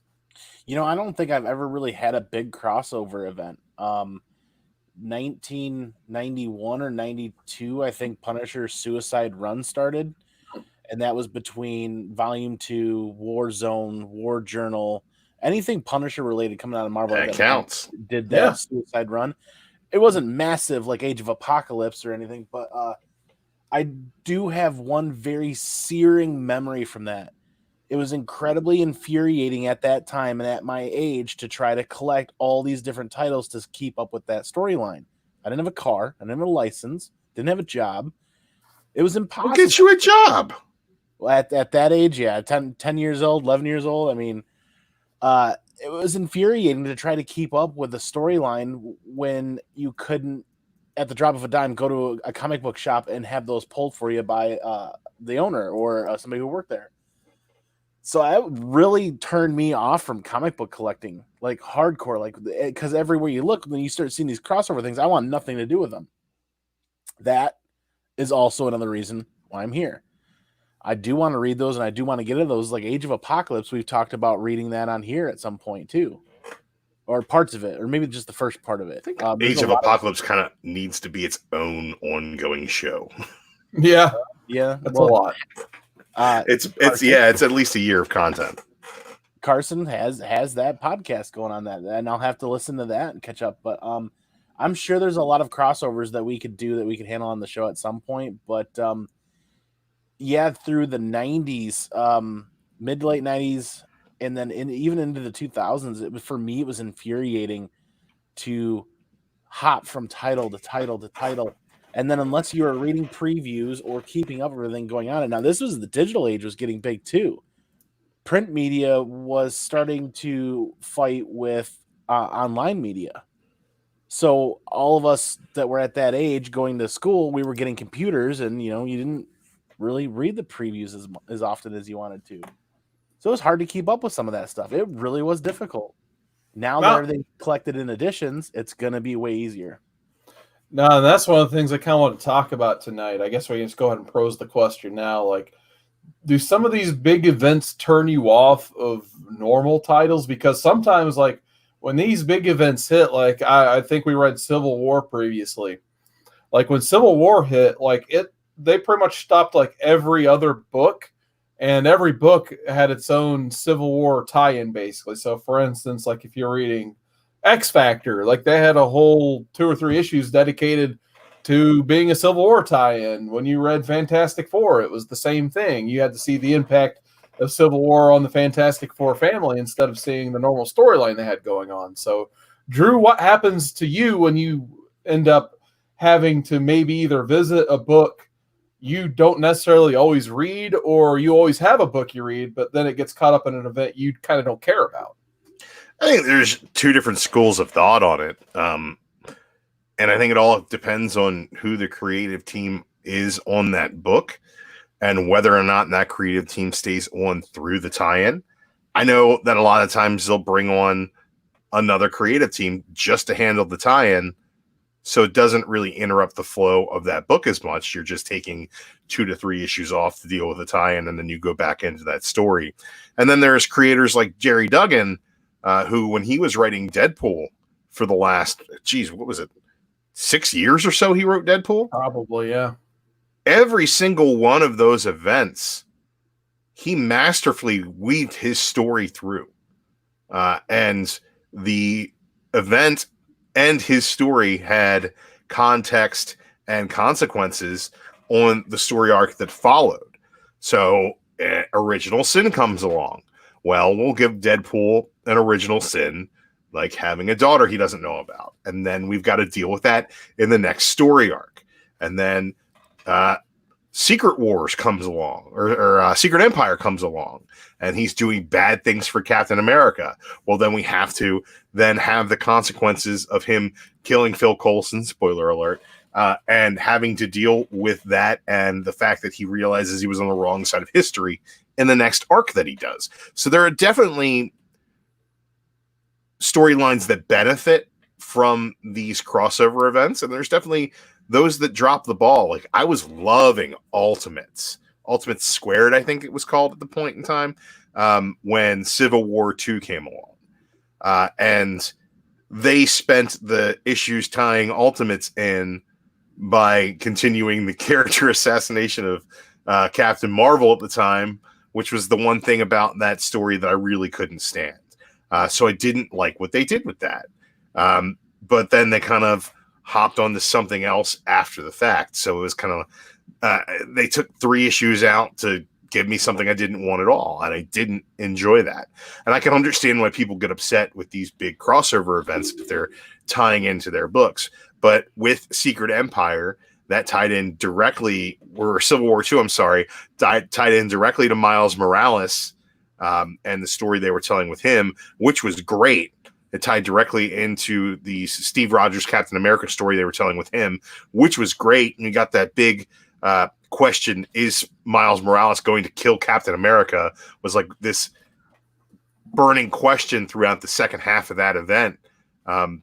I don't think I've ever really had a big crossover event. 1991 or 92, I think Punisher's Suicide Run started. And that was between Volume 2, Warzone, War Journal, anything Punisher related coming out of Marvel. That counts. Did that Suicide Run. It wasn't massive like Age of Apocalypse or anything, but I do have one very searing memory from that. It was incredibly infuriating at that time and at my age to try to collect all these different titles to keep up with that storyline. I didn't have a car. I didn't have a license. Didn't have a job. It was impossible. Who gets you a job? Well, at that age, yeah, 10 years old, 11 years old. I mean, it was infuriating to try to keep up with the storyline when you couldn't, at the drop of a dime, go to a comic book shop and have those pulled for you by the owner or somebody who worked there. So that really turned me off from comic book collecting, like hardcore, because everywhere you look, when you start seeing these crossover things, I want nothing to do with them. That is also another reason why I'm here. I do want to read those, and I do want to get into those, like Age of Apocalypse. We've talked about reading that on here at some point too, or parts of it, or maybe just the first part of it. Age of Apocalypse kind of needs to be its own ongoing show. Yeah, yeah, that's a lot. It's Carson, it's at least a year of content. Carson has that podcast going on that, and I'll have to listen to that and catch up. But I'm sure there's a lot of crossovers that we could handle on the show at some point. But yeah, through the 90s, mid to late 90s, and then even into the 2000s, for me, it was infuriating to hop from title to title to title. And then unless you were reading previews or keeping up with everything going on, and now this was the digital age was getting big too. Print media was starting to fight with online media. So all of us that were at that age going to school, we were getting computers, and you didn't really read the previews as often as you wanted to. So it was hard to keep up with some of that stuff. It really was difficult. Now that everything's collected in editions, it's going to be way easier. No, that's one of the things I kind of want to talk about tonight. I guess we can just go ahead and pose the question now. Like, do some of these big events turn you off of normal titles? Because sometimes, like, when these big events hit, like I think we read Civil War previously. Like when Civil War hit, like they pretty much stopped like every other book, and every book had its own Civil War tie-in basically. So for instance, like if you're reading X Factor, like they had a whole 2 or 3 issues dedicated to being a Civil War tie-in. When you read Fantastic Four, it was the same thing. You had to see the impact of Civil War on the Fantastic Four family instead of seeing the normal storyline they had going on. So, Drew, what happens to you when you end up having to maybe either visit a book you don't necessarily always read, or you always have a book you read, but then it gets caught up in an event you kind of don't care about? I think there's 2 different schools of thought on it. And I think it all depends on who the creative team is on that book and whether or not that creative team stays on through the tie-in. I know that a lot of times they'll bring on another creative team just to handle the tie-in, so it doesn't really interrupt the flow of that book as much. You're just taking 2 to 3 issues off to deal with the tie-in, and then you go back into that story. And then there's creators like Jerry Duggan, who, when he was writing Deadpool for the last, what was it, 6 years or so he wrote Deadpool? Probably, yeah. Every single one of those events, he masterfully weaved his story through. And the event and his story had context and consequences on the story arc that followed. So original sin comes along. Well, we'll give Deadpool an original sin, like having a daughter he doesn't know about. And then we've got to deal with that in the next story arc. And then Secret Wars comes along, or Secret Empire comes along, and he's doing bad things for Captain America. Well, then we have to then have the consequences of him killing Phil Coulson, spoiler alert, and having to deal with that and the fact that he realizes he was on the wrong side of history in the next arc that he does. So there are definitely storylines that benefit from these crossover events, and there's definitely those that drop the ball. Like, I was loving Ultimates Squared, I think it was called at the point in time, when Civil War II came along. And they spent the issues tying Ultimates in by continuing the character assassination of Captain Marvel at the time, which was the one thing about that story that I really couldn't stand. So I didn't like what they did with that. But then they kind of hopped onto something else after the fact. So it was kind of, they took 3 issues out to give me something I didn't want at all. And I didn't enjoy that. And I can understand why people get upset with these big crossover events if they're tying into their books. But with Secret Empire, that tied in directly, or Civil War II, tied in directly to Miles Morales and the story they were telling with him, which was great. It tied directly into the Steve Rogers Captain America story they were telling with him, which was great. And you got that big question, is Miles Morales going to kill Captain America? Was like this burning question throughout the second half of that event,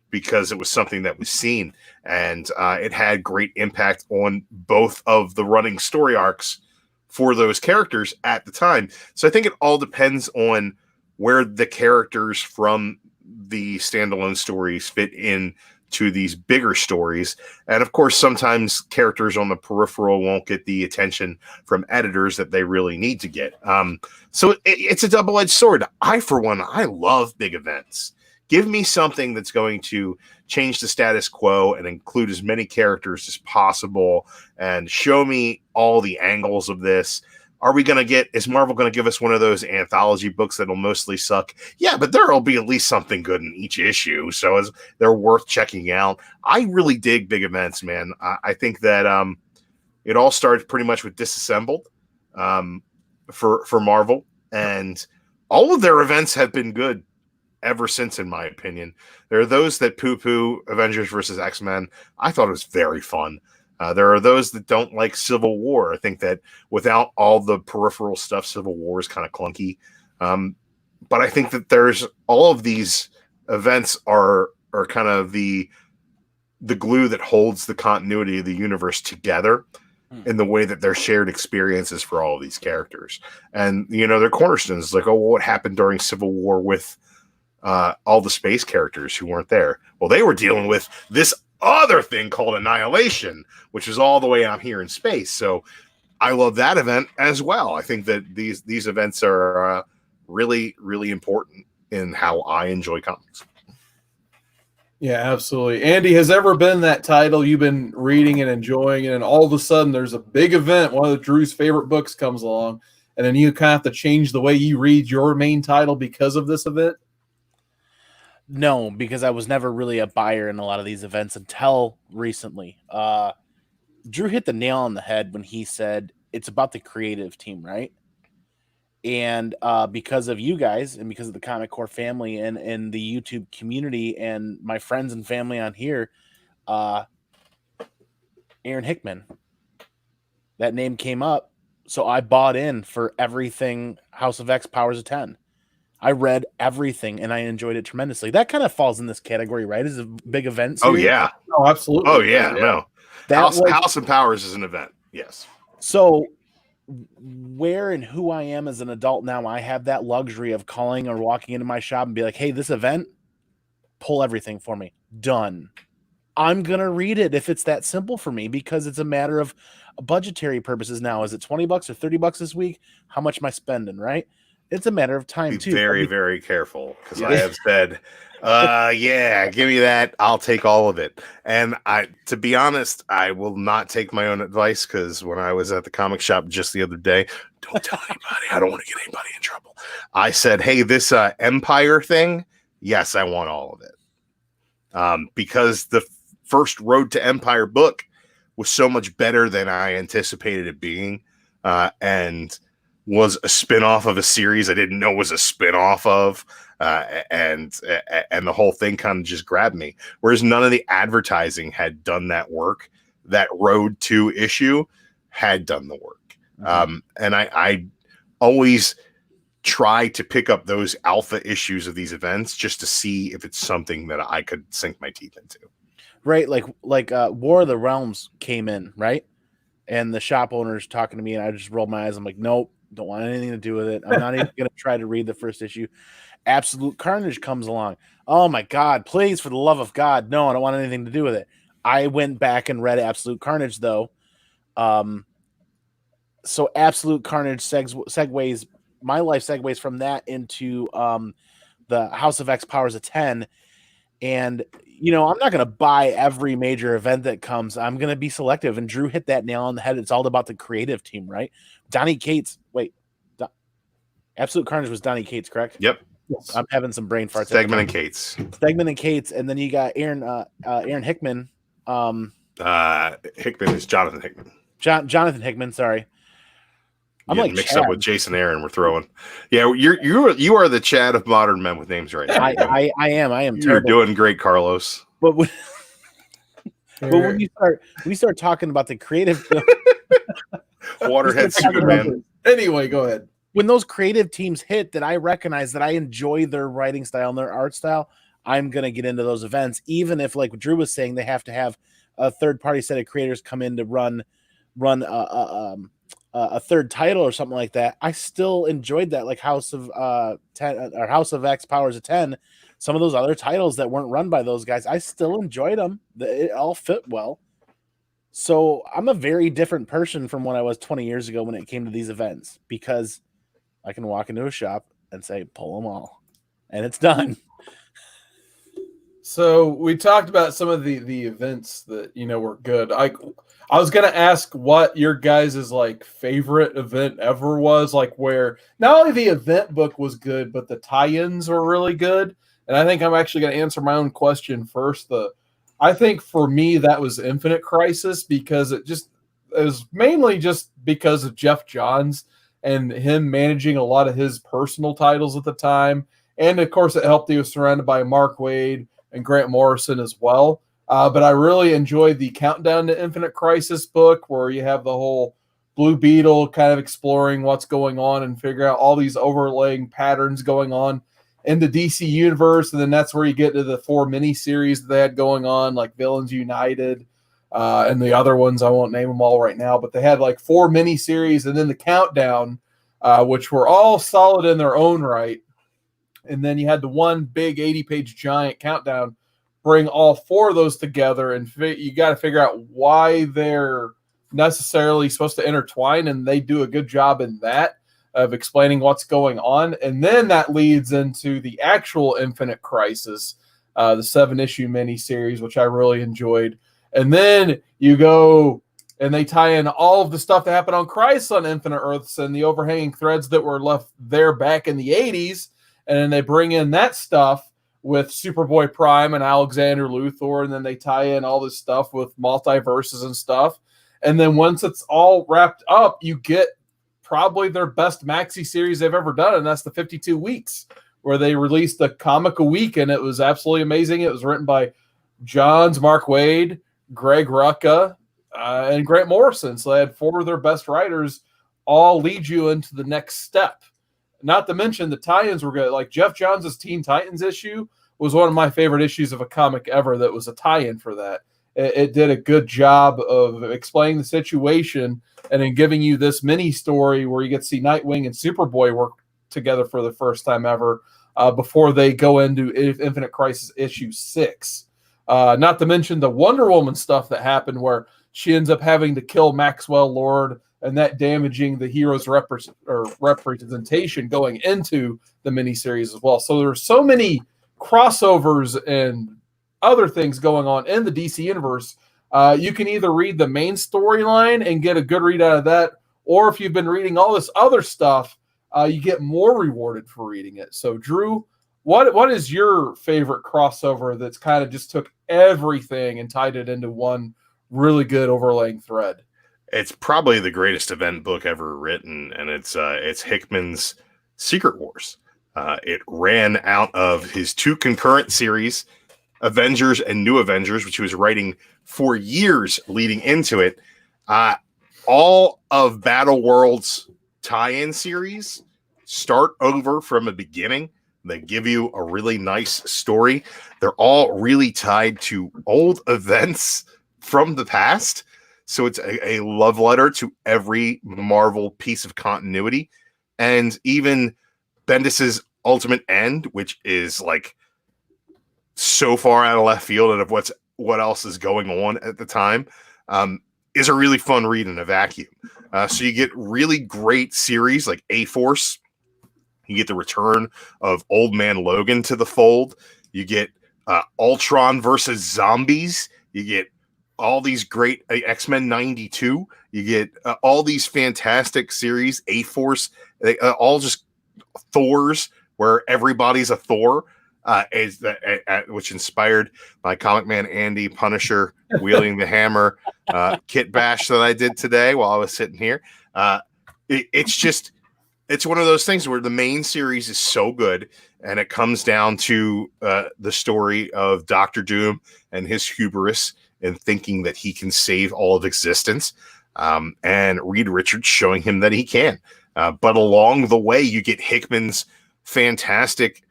because it was something that was seen. And it had great impact on both of the running story arcs for those characters at the time. So I think it all depends on where the characters from the standalone stories fit in to these bigger stories. And of course, sometimes characters on the peripheral won't get the attention from editors that they really need to get. So it's a double-edged sword. For one, I love big events. Give me something that's going to change the status quo and include as many characters as possible and show me all the angles of this. Is Marvel going to give us one of those anthology books that'll mostly suck? Yeah, but there'll be at least something good in each issue. So they're worth checking out. I really dig big events, man. I think that it all started pretty much with Disassembled for Marvel. And all of their events have been good ever since, in my opinion. There are those that poo-poo Avengers versus X-Men. I thought it was very fun. There are those that don't like Civil War. I think that without all the peripheral stuff, Civil War is kind of clunky. But I think that there's all of these events are kind of the glue that holds the continuity of the universe together in the way that they're shared experiences for all of these characters. And, they're cornerstones. Like, what happened during Civil War with all the space characters who weren't there? Well, they were dealing with this other thing called Annihilation, which is all the way out here in space. So I love that event as well. I think that these events are really, really important in how I enjoy comics. Yeah, absolutely. Andy, has ever been that title you've been reading and enjoying, and all of a sudden there's a big event, one of Drew's favorite books comes along, and then you kind of have to change the way you read your main title because of this event? No, because I was never really a buyer in a lot of these events until recently. Drew hit the nail on the head when he said it's about the creative team, right? And because of you guys and because of the Comic Core family and the YouTube community and my friends and family on here, Aaron Hickman, that name came up. So I bought in for everything House of X, Powers of 10. I read everything and I enjoyed it tremendously. That kind of falls in this category, right? As a big event series. Oh, yeah. Oh, absolutely. Oh, yeah. No. House and Powers is an event. Yes. So where and who I am as an adult now, I have that luxury of calling or walking into my shop and be like, hey, this event, pull everything for me. Done. I'm going to read it if it's that simple for me, because it's a matter of budgetary purposes now. Is it $20 or $30 this week? How much am I spending, right? It's a matter of time, too. Be very, very careful, because I have said, yeah, give me that. I'll take all of it. And to be honest, I will not take my own advice, because when I was at the comic shop just the other day, don't tell anybody. I don't want to get anybody in trouble. I said, hey, this Empire thing, yes, I want all of it. Because the first Road to Empire book was so much better than I anticipated it being. And was a spin-off of a series I didn't know was a spin-off of, and the whole thing kind of just grabbed me. Whereas none of the advertising had done that work. That Road to issue had done the work. And I always try to pick up those alpha issues of these events just to see if it's something that I could sink my teeth into. Right, like War of the Realms came in, right? And the shop owner's talking to me, and I just rolled my eyes. I'm like, nope. Don't want anything to do with it. I'm not even going to try to read the first issue. Absolute Carnage comes along. Oh my God, please, for the love of God. No, I don't want anything to do with it. I went back and read Absolute Carnage though. So Absolute Carnage segues, my life segues from that into the House of X, Powers of 10. And, I'm not going to buy every major event that comes. I'm going to be selective. And Drew hit that nail on the head. It's all about the creative team, right? Donnie Cates. Wait, Absolute Carnage was Donnie Cates, correct? Yep. Yes. I'm having some brain farts. Stegman and Cates. Stegman and Cates. And then you got Aaron Hickman. Hickman is Jonathan Hickman. Jonathan Hickman, sorry. I'm like mixed Chad. up with Jason Aaron. We're throwing. Yeah, you are the Chad of modern men with names right now. I am. You're doing great, Carlos. But when we start talking about the creative Waterhead Superman. Anyway, go ahead. When those creative teams hit that I recognize that I enjoy their writing style and their art style, I'm going to get into those events. Even if, like Drew was saying, they have to have a third party set of creators come in to run a third title or something like that. I still enjoyed that, like House of 10 or House of X, Powers of 10. some of those other titles that weren't run by those guys, I still enjoyed them. It all fit well. So I'm a very different person from when I was 20 years ago when it came to these events, because I can walk into a shop and say, pull them all, and it's done. So we talked about some of the events that were good. I was gonna ask what your guys' like favorite event ever was, like where not only the event book was good, but the tie-ins were really good. And I think I'm actually gonna answer my own question first. I think for me that was Infinite Crisis, because it was mainly just because of Jeff Johns and him managing a lot of his personal titles at the time. And of course it helped he was surrounded by Mark Waid and Grant Morrison as well. But I really enjoyed the Countdown to Infinite Crisis book, where you have the whole Blue Beetle kind of exploring what's going on and figure out all these overlaying patterns going on in the DC universe. And then that's where you get to the 4 miniseries that they had going on, like Villains United, and the other ones. I won't name them all right now, but they had like 4 miniseries, and then the Countdown, which were all solid in their own right. And then you had the one big 80-page giant Countdown, bring all 4 of those together, and you got to figure out why they're necessarily supposed to intertwine, and they do a good job in that of explaining what's going on. And then that leads into the actual Infinite Crisis, the 7-issue miniseries, which I really enjoyed. And then you go and they tie in all of the stuff that happened on Crisis on Infinite Earths and the overhanging threads that were left there back in the 80s. And then they bring in that stuff with Superboy Prime and Alexander Luthor, and then they tie in all this stuff with multiverses and stuff. And then once it's all wrapped up, you get probably their best maxi series they've ever done, and that's the 52 Weeks, where they released a comic a week, and it was absolutely amazing. It was written by Johns, Mark Waid, Greg Rucka, and Grant Morrison. So they had 4 of their best writers all lead you into the next step. Not to mention the tie-ins were good. Like Jeff Johns' Teen Titans issue was one of my favorite issues of a comic ever that was a tie-in for that. It did a good job of explaining the situation and then giving you this mini story where you get to see Nightwing and Superboy work together for the first time ever before they go into Infinite Crisis issue 6. Not to mention the Wonder Woman stuff that happened where she ends up having to kill Maxwell Lord, and that damaging the hero's representation going into the miniseries as well. So there's so many crossovers and other things going on in the DC universe. You can either read the main storyline and get a good read out of that, or if you've been reading all this other stuff, you get more rewarded for reading it. So Drew, what is your favorite crossover that's kind of just took everything and tied it into one really good overlaying thread? It's probably the greatest event book ever written, and it's Hickman's Secret Wars. It ran out of his 2 concurrent series, Avengers and New Avengers, which he was writing for years leading into it. All of Battle World's tie-in series start over from the beginning. They give you a really nice story. They're all really tied to old events from the past. So it's a love letter to every Marvel piece of continuity. And even Bendis's Ultimate End, which is like so far out of left field and of what else is going on at the time, is a really fun read in a vacuum. So you get really great series like A-Force. You get the return of Old Man Logan to the fold. You get Ultron versus Zombies. You get all these great X-Men 92. You get all these fantastic series, A-Force, all just Thors, where everybody's a Thor, which inspired my ComicManAndy Punisher wielding the hammer kit bash that I did today while I was sitting here. It's one of those things where the main series is so good, and it comes down to the story of Dr. Doom and his hubris and thinking that he can save all of existence, and Reed Richards showing him that he can. But along the way, you get Hickman's fantastic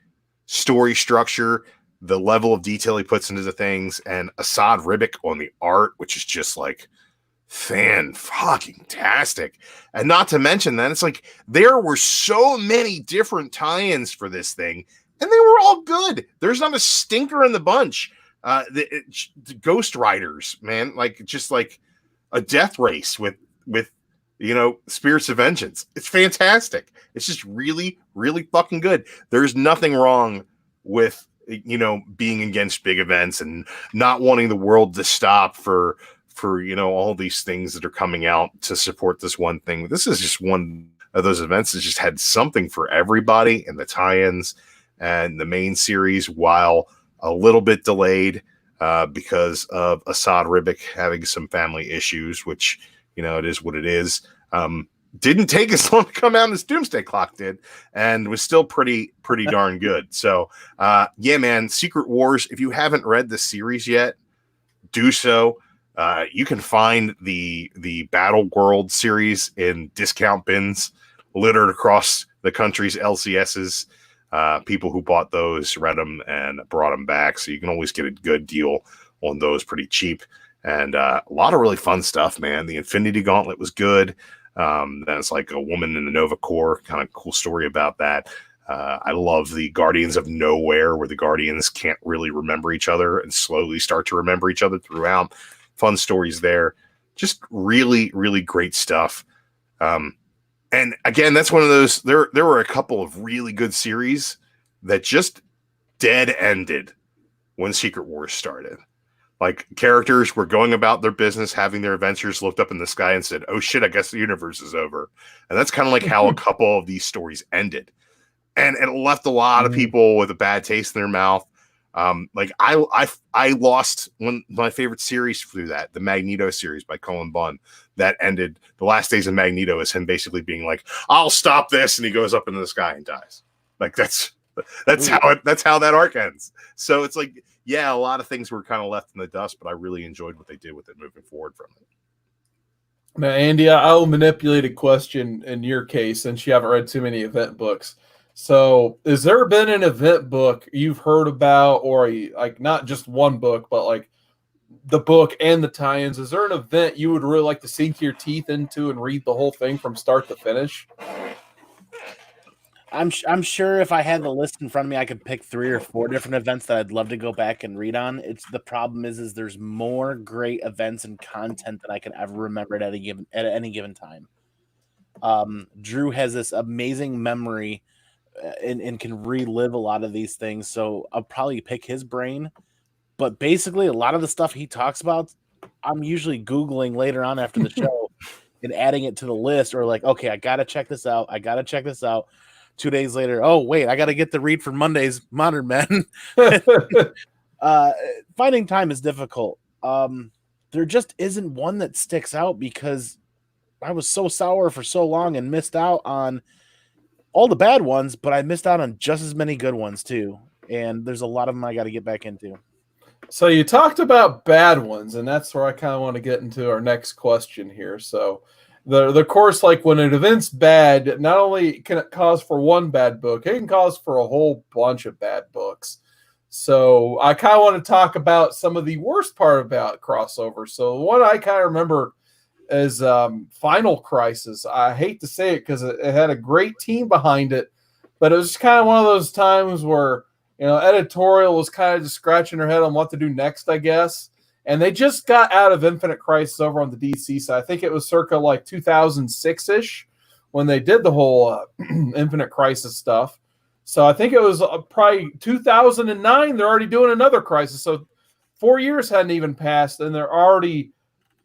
story structure, the level of detail he puts into the things, and Asad Ribic on the art, which is just like fan-fucking-tastic. And not to mention that it's like there were so many different tie-ins for this thing and they were all good. There's not a stinker in the bunch. The Ghost Riders, man, like just like a death race with Spirits of Vengeance. It's fantastic. It's just really, really fucking good. There's nothing wrong with being against big events and not wanting the world to stop for all these things that are coming out to support this one thing. This is just one of those events that just had something for everybody, and the tie-ins and the main series, while a little bit delayed because of Assad Ribic having some family issues, which it is what it is. Didn't take as long to come out as Doomsday Clock did, and was still pretty darn good. So, yeah, man, Secret Wars. If you haven't read the series yet, do so. You can find the Battle World series in discount bins littered across the country's LCSs. People who bought those read them and brought them back, so you can always get a good deal on those pretty cheap. And a lot of really fun stuff, man. The Infinity Gauntlet was good. That's like a woman in the Nova Corps, kind of cool story about that. I love the Guardians of Nowhere, where the Guardians can't really remember each other and slowly start to remember each other throughout. Fun stories there. Just really, really great stuff. And again, that's one of those, there were a couple of really good series that just dead ended when Secret Wars started. Like, characters were going about their business, having their adventures, looked up in the sky and said, oh shit, I guess the universe is over. And that's kind of like how a couple of these stories ended. And it left a lot of people with a bad taste in their mouth. Like I lost one of my favorite series through that, the Magneto series by Cullen Bunn, that ended. The last days of Magneto is him basically being like, I'll stop this, and he goes up into the sky and dies. Like that's how that arc ends. So it's like, yeah, a lot of things were kind of left in the dust, but I really enjoyed what they did with it moving forward from it. Now, Andy, I'll manipulate a question in your case, since you haven't read too many event books. So, has there been an event book you've heard about, or like not just one book, but like the book and the tie-ins? Is there an event you would really like to sink your teeth into and read the whole thing from start to finish? I'm sure if I had the list in front of me, I could pick 3 or 4 different events that I'd love to go back and read on. The problem is there's more great events and content than I can ever remember at any given time. Drew has this amazing memory and can relive a lot of these things, so I'll probably pick his brain. But basically, a lot of the stuff he talks about, I'm usually Googling later on after the show and adding it to the list, or like, okay, I gotta check this out. 2 days later, oh wait, I gotta get the read for Monday's Modern Men. Finding time is difficult. There just isn't one that sticks out because I was so sour for so long and missed out on all the bad ones, but I missed out on just as many good ones too. And there's a lot of them I got to get back into. So you talked about bad ones, and that's where I kind of want to get into our next question here. So the course, like when an event's bad, not only can it cause for one bad book, it can cause for a whole bunch of bad books. So I kind of want to talk about some of the worst part about crossover. So what I kind of remember is Final Crisis. I hate to say it because it had a great team behind it, but it was just kind of one of those times where, editorial was kind of just scratching their head on what to do next, I guess. And they just got out of Infinite Crisis over on the DC side. I think it was circa like 2006-ish when they did the whole Infinite Crisis stuff. So I think it was probably 2009. They're already doing another Crisis. So 4 years hadn't even passed, and they're already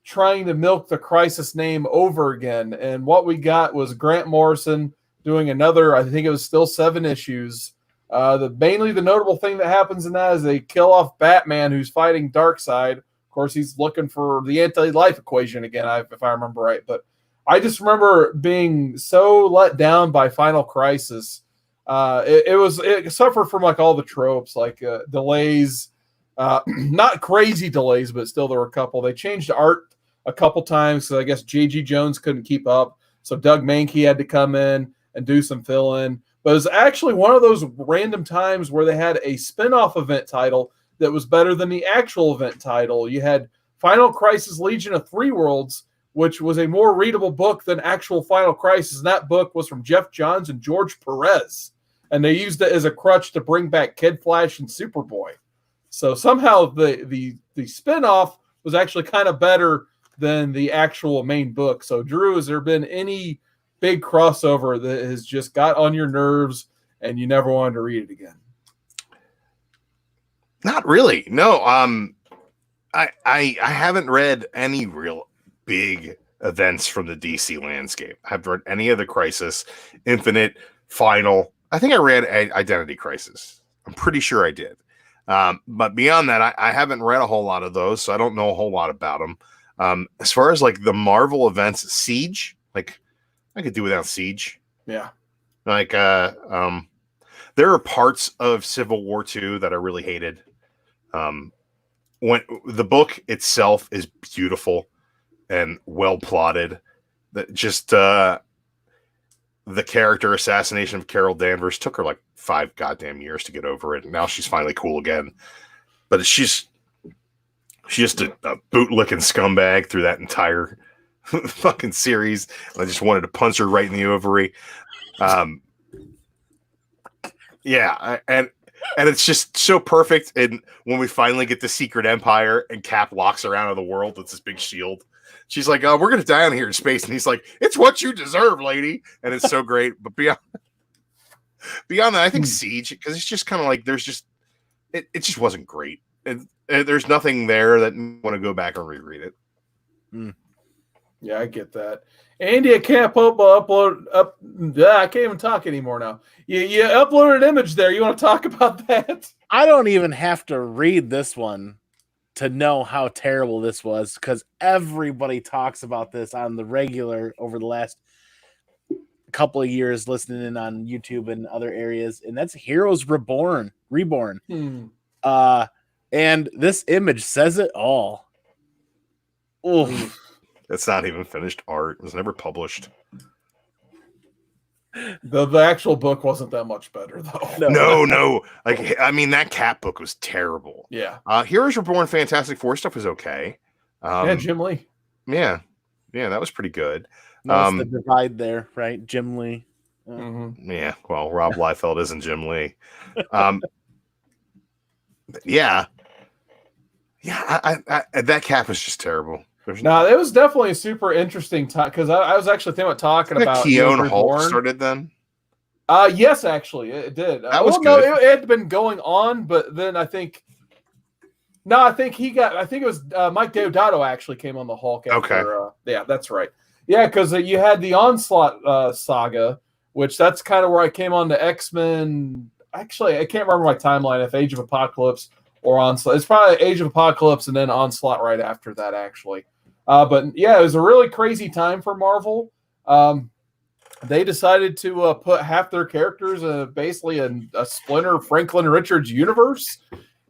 trying to milk the Crisis name over again. And what we got was Grant Morrison doing another, I think it was still 7 issues. Mainly the notable thing that happens in that is they kill off Batman, who's fighting Darkseid. Of course, he's looking for the anti-life equation again, if I remember right. But I just remember being so let down by Final Crisis. It suffered from like all the tropes, like delays, not crazy delays, but still there were a couple. They changed art a couple times, so I guess J.G. Jones couldn't keep up, so Doug Mankey had to come in and do some fill-in. But it was actually one of those random times where they had a spin-off event title that was better than the actual event title. You had Final Crisis Legion of Three Worlds, which was a more readable book than actual Final Crisis, and that book was from Jeff Johns and George Perez. and they used it as a crutch to bring back Kid Flash and Superboy. So somehow the spinoff was actually kind of better than the actual main book. So Drew, has there been any big crossover that has just got on your nerves and you never wanted to read it again? Not really. No. I haven't read any real big events from the DC landscape. I haven't read any of the Crisis, Infinite, Final. I think I read Identity Crisis. I'm pretty sure I did. But beyond that, I haven't read a whole lot of those, so I don't know a whole lot about them. As far as like the Marvel events, Siege, like I could do without Siege. Yeah. Like there are parts of Civil War II that I really hated. When the book itself is beautiful and well plotted, that just the character assassination of Carol Danvers took her like 5 goddamn years to get over it, and now she's finally cool again. But she's just a bootlicking scumbag through that entire fucking series. I just wanted to punch her right in the ovary. Yeah, and it's just so perfect. And when we finally get the Secret Empire and Cap locks her out of the world with this big shield, she's like, "Oh, we're gonna die out here in space," and he's like, "It's what you deserve, lady." And it's so great. But beyond that, I think Siege, because it's just kind of like there's just it just wasn't great, and there's nothing there that I want to go back and reread it. Yeah, I get that. Andy, I can't upload up. I can't even talk anymore now. You uploaded an image there. You want to talk about that? I don't even have to read this one to know how terrible this was, because everybody talks about this on the regular over the last couple of years, listening in on YouTube and other areas, and that's Heroes Reborn. And this image says it all. Oof. It's not even finished art. It was never published. The actual book wasn't that much better, though. No. Like, I mean, that Cat book was terrible. Yeah. Heroes Reborn Fantastic Four stuff was okay. Yeah, Jim Lee. Yeah, that was pretty good. Notice the divide there, right? Jim Lee. Yeah, well, Rob Liefeld isn't Jim Lee. Yeah, that Cap was just terrible. No, it was definitely a super interesting time, because I was actually thinking about talking about Kieron Hulk started then. Yes, actually, it did. That was good. No, it had been going on, but then I think it was Mike Deodato actually came on the Hulk. After, yeah, that's right. Yeah, because you had the Onslaught saga, which that's kind of where I came on to X-Men. Actually, I can't remember my timeline, if Age of Apocalypse or Onslaught. It's probably Age of Apocalypse and then Onslaught right after that, actually. But yeah, it was a really crazy time for Marvel. They decided to put half their characters basically in a Splinter Franklin Richards universe.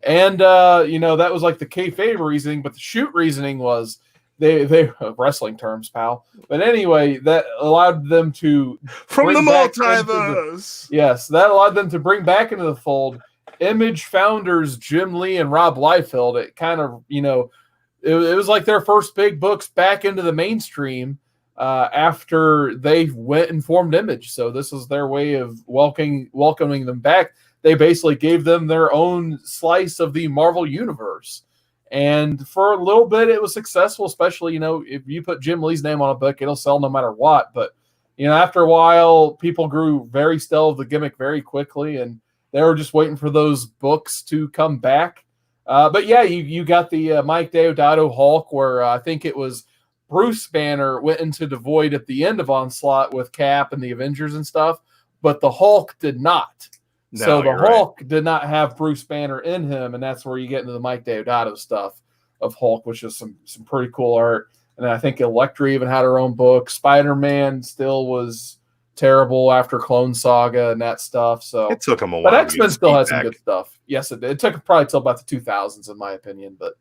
And, that was like the kayfabe reasoning, but the shoot reasoning was they wrestling terms, pal. But anyway, that allowed them to from the multiverse. Yes, that allowed them to bring back into the fold Image founders Jim Lee and Rob Liefeld. It kind of, it was like their first big books back into the mainstream after they went and formed Image. So this is their way of welcoming them back. They basically gave them their own slice of the Marvel universe. And for a little bit, it was successful, especially, if you put Jim Lee's name on a book, it'll sell no matter what. But, after a while, people grew very stale of the gimmick very quickly, and they were just waiting for those books to come back. But yeah, you got the Mike Deodato Hulk, where I think it was Bruce Banner went into the void at the end of Onslaught with Cap and the Avengers and stuff, but the Hulk did not. No, so the Hulk right. did not have Bruce Banner in him, and that's where you get into the Mike Deodato stuff of Hulk, which is some pretty cool art. And I think Elektra even had her own book. Spider-Man still was terrible after Clone Saga and that stuff. So it took them a while. But X-Men still has some good stuff. Yes, it did. It took probably till about the 2000s, in my opinion, but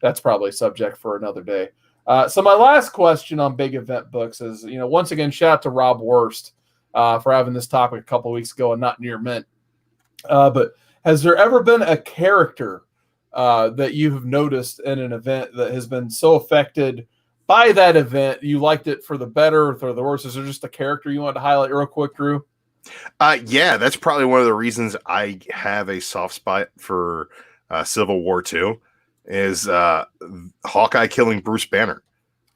that's probably a subject for another day. So my last question on big event books is, once again, shout out to Rob Wurst for having this topic a couple of weeks ago and not near mint. But has there ever been a character that you have noticed in an event that has been so affected by that event, you liked it for the better or for the worse? Is there just a character you wanted to highlight real quick, Drew? Yeah, that's probably one of the reasons I have a soft spot for Civil War 2 is Hawkeye killing Bruce Banner.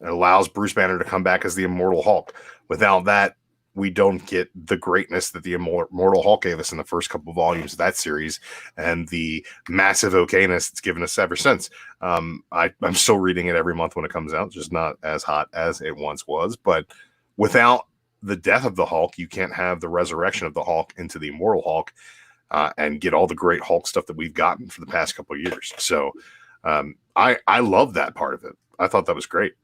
It allows Bruce Banner to come back as the Immortal Hulk. Without that, we don't get the greatness that the Immortal Hulk gave us in the first couple volumes of that series and the massive okayness it's given us ever since. I'm still reading it every month when it comes out, just not as hot as it once was. But without the death of the Hulk, you can't have the resurrection of the Hulk into the Immortal Hulk and get all the great Hulk stuff that we've gotten for the past couple of years. So I love that part of it. I thought that was great.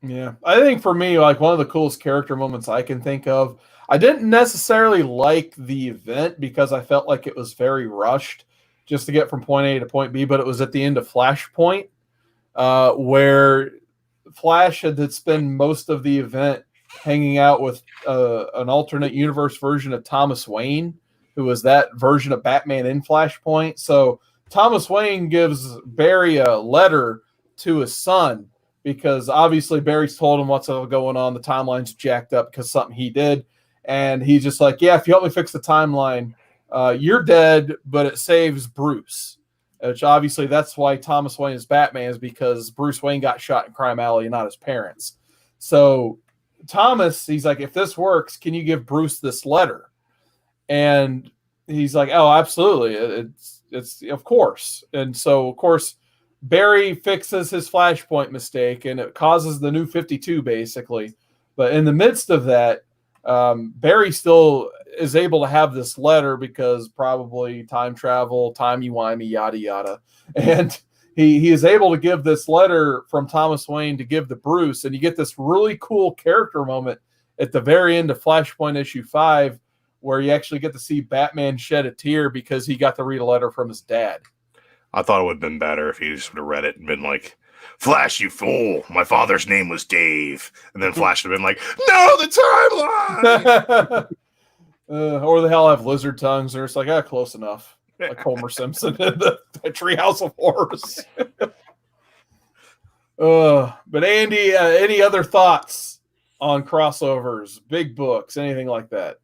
Yeah, I think for me, like one of the coolest character moments I can think of, I didn't necessarily like the event because I felt like it was very rushed just to get from point A to point B, but it was at the end of Flashpoint where Flash had spent most of the event hanging out with an alternate universe version of Thomas Wayne, who was that version of Batman in Flashpoint. So Thomas Wayne gives Barry a letter to his son because obviously Barry's told him what's going on. The timeline's jacked up because something he did. And he's just like, yeah, if you help me fix the timeline, you're dead, but it saves Bruce. Which obviously that's why Thomas Wayne is Batman, is because Bruce Wayne got shot in Crime Alley, not his parents. So Thomas, he's like, if this works, can you give Bruce this letter? And he's like, oh, absolutely. It's of course. And so, of course, Barry fixes his Flashpoint mistake, and it causes the New 52, basically. But in the midst of that, Barry still is able to have this letter because probably time travel, timey-wimey, yada, yada. And he is able to give this letter from Thomas Wayne to give to Bruce, and you get this really cool character moment at the very end of Flashpoint issue 5 where you actually get to see Batman shed a tear because he got to read a letter from his dad. I thought it would have been better if he just would have read it and been like, Flash, you fool. My father's name was Dave. And then Flash would have been like, no, the timeline. Or the hell have lizard tongues. Or it's like, close enough. Like Homer Simpson in the Treehouse of Horrors. But Andy, any other thoughts on crossovers, big books, anything like that?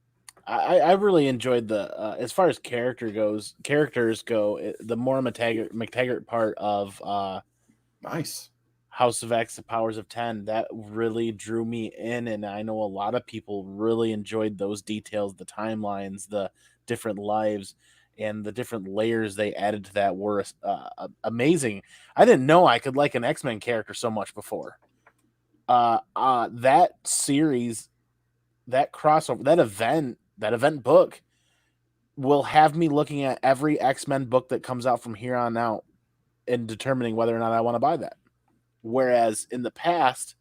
I really enjoyed the as far as characters go, the more McTaggart part of Nice House of X, the Powers of 10, that really drew me in, and I know a lot of people really enjoyed those details, the timelines, the different lives, and the different layers they added to that were amazing. I didn't know I could like an X-Men character so much before. That series, that crossover, that event book will have me looking at every X-Men book that comes out from here on out and determining whether or not I want to buy that. Whereas in the past,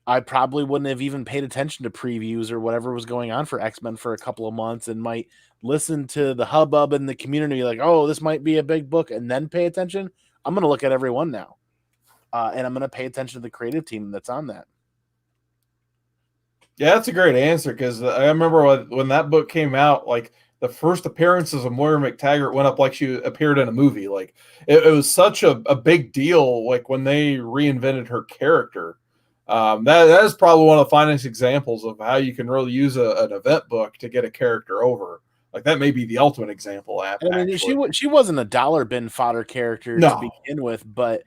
I probably wouldn't have even paid attention to previews or whatever was going on for X-Men for a couple of months and might listen to the hubbub in the community like, oh, this might be a big book, and then pay attention. I'm going to look at every one now. And I'm going to pay attention to the creative team that's on that. Yeah, that's a great answer because I remember when that book came out, like the first appearances of Moira McTaggart went up like she appeared in a movie. Like it was such a big deal. Like when they reinvented her character, that is probably one of the finest examples of how you can really use an event book to get a character over. Like that may be the ultimate example. I mean, she wasn't a dollar bin fodder character to begin with, but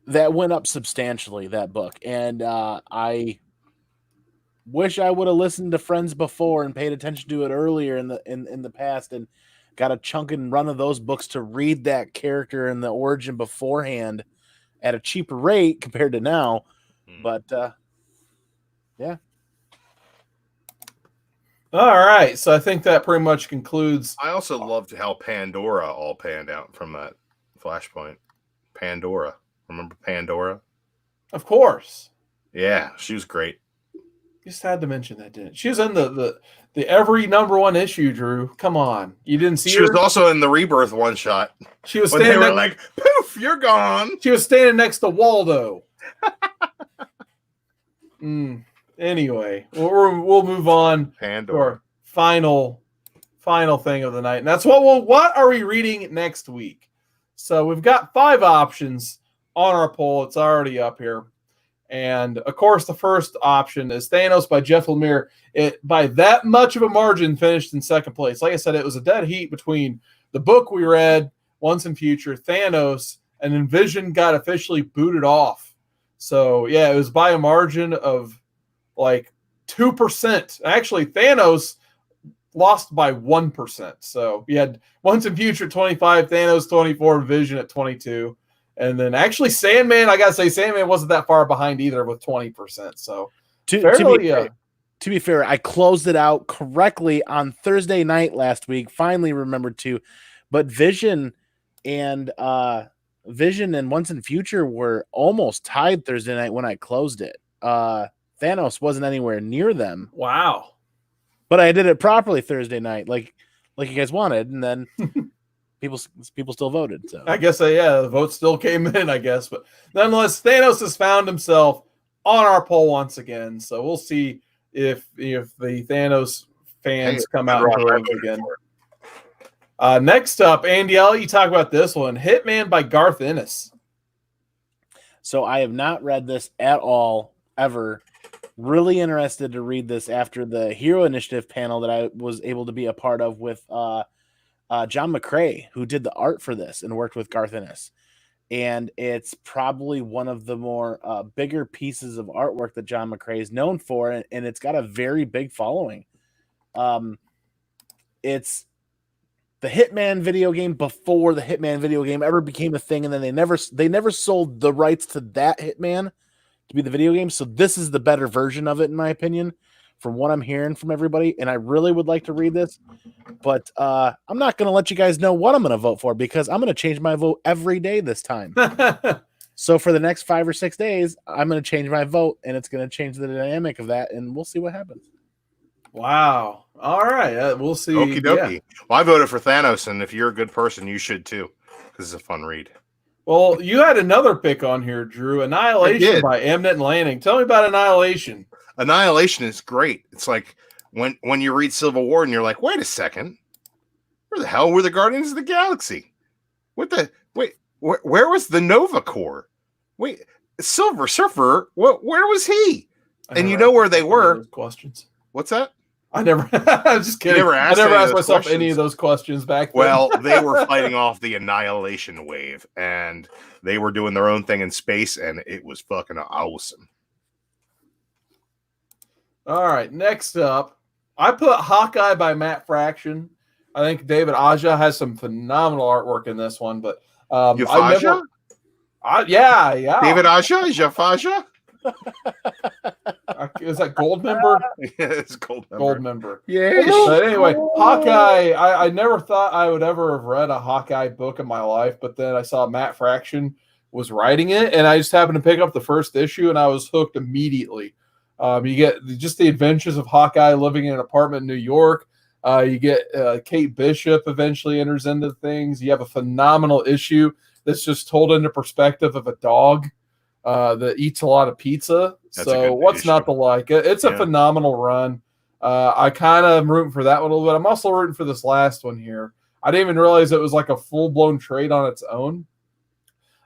that went up substantially, that book. And I wish I would have listened to Friends before and paid attention to it earlier in the past and got a chunk and run of those books to read that character and the origin beforehand at a cheaper rate compared to now. But yeah. All right. So I think that pretty much concludes. I also loved how Pandora all panned out from that Flashpoint. Pandora. Remember Pandora? Of course. Yeah, she was great. Just had to mention that, didn't she? Was in the every #1 issue, Drew. Come on. You didn't see her? She was also in the Rebirth one shot. She was standing there like, poof, you're gone. She was standing next to Waldo. Anyway, we'll move on to our final thing of the night. And that's what are we reading next week? So we've got 5 options on our poll. It's already up here. And of course, the first option is Thanos by Jeff Lemire. It by that much of a margin finished in second place. Like I said, it was a dead heat between the book we read, Once and Future, Thanos, and then Vision got officially booted off. So yeah, it was by a margin of like 2%. Actually, Thanos lost by 1%. So we had Once and Future 25, Thanos 24, Vision at 22. And then actually Sandman, I gotta say, Sandman wasn't that far behind either with 20%. So to be fair, I closed it out correctly on Thursday night last week. Finally remembered to, but Vision and Once and Future were almost tied Thursday night when I closed it. Thanos wasn't anywhere near them. Wow. But I did it properly Thursday night, like you guys wanted, and then people still voted. So I guess the vote still came in, I guess. But nonetheless, Thanos has found himself on our poll once again. So we'll see if the Thanos fans come out in droves again. Next up, Andy, I'll let you talk about this one. Hitman by Garth Ennis. So I have not read this at all, ever. Really interested to read this after the Hero Initiative panel that I was able to be a part of with John McCrae, who did the art for this and worked with Garth Ennis. And it's probably one of the more bigger pieces of artwork that John McCrae is known for, and it's got a very big following. It's the Hitman video game before the Hitman video game ever became a thing, and then they never sold the rights to that Hitman to be the video game. So this is the better version of it, in my opinion, from what I'm hearing from everybody. And I really would like to read this, but I'm not going to let you guys know what I'm going to vote for, because I'm going to change my vote every day this time. So for the next 5 or 6 days, I'm going to change my vote, and it's going to change the dynamic of that, and we'll see what happens. Wow. All right. We'll see. Okie dokie. Yeah. Well, I voted for Thanos, and if you're a good person, you should too, because it's a fun read. Well, you had another pick on here, Drew. Annihilation by Amnet and Lanning. Tell me about Annihilation. Annihilation is great. It's like when you read Civil War and you're like, wait a second, where the hell were the Guardians of the Galaxy? Where was the Nova Corps? Wait, Silver Surfer, where was he? And you know where they were. Questions. What's that? I never. I'm just kidding. I never asked myself any of those questions back then. Well, they were fighting off the Annihilation wave, and they were doing their own thing in space, and it was fucking awesome. All right, next up, I put Hawkeye by Matt Fraction. I think David Aja has some phenomenal artwork in this one, but Yafaja? Yeah. David Aja? Jafaja? Is that Goldmember? Yeah, it's Goldmember. Goldmember. Yeah. But anyway, Hawkeye, I never thought I would ever have read a Hawkeye book in my life, but then I saw Matt Fraction was writing it, and I just happened to pick up the first issue, and I was hooked immediately. You get just the adventures of Hawkeye living in an apartment in New York. You get Kate Bishop eventually enters into things. You have a phenomenal issue that's just told into perspective of a dog that eats a lot of pizza. That's so what's issue. not to like? It's a phenomenal run. I kind of am rooting for that one a little bit. I'm also rooting for this last one here. I didn't even realize it was like a full-blown trade on its own.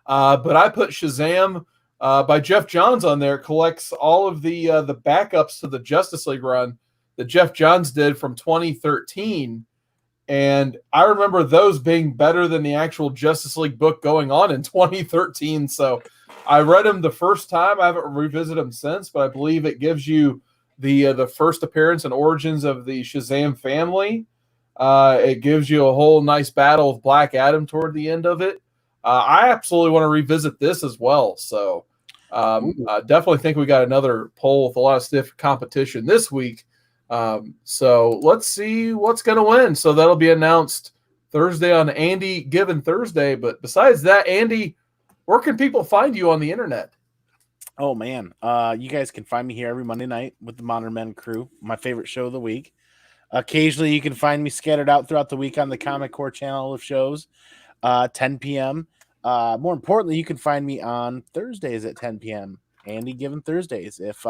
But I put Shazam by Jeff Johns on there. It collects all of the backups to the Justice League run that Jeff Johns did from 2013. And I remember those being better than the actual Justice League book going on in 2013. So I read them the first time. I haven't revisited them since, but I believe it gives you the first appearance and origins of the Shazam family. It gives you a whole nice battle with Black Adam toward the end of it. I absolutely want to revisit this as well. So I definitely think we got another poll with a lot of stiff competition this week. So let's see what's going to win. So that'll be announced Thursday on Andy Given Thursday. But besides that, Andy, where can people find you on the internet? Oh, man. You guys can find me here every Monday night with the Modern Men crew, my favorite show of the week. Occasionally, you can find me scattered out throughout the week on the Comic Core channel of shows, 10 p.m. More importantly, you can find me on Thursdays at 10 p.m. Andy Given Thursdays. If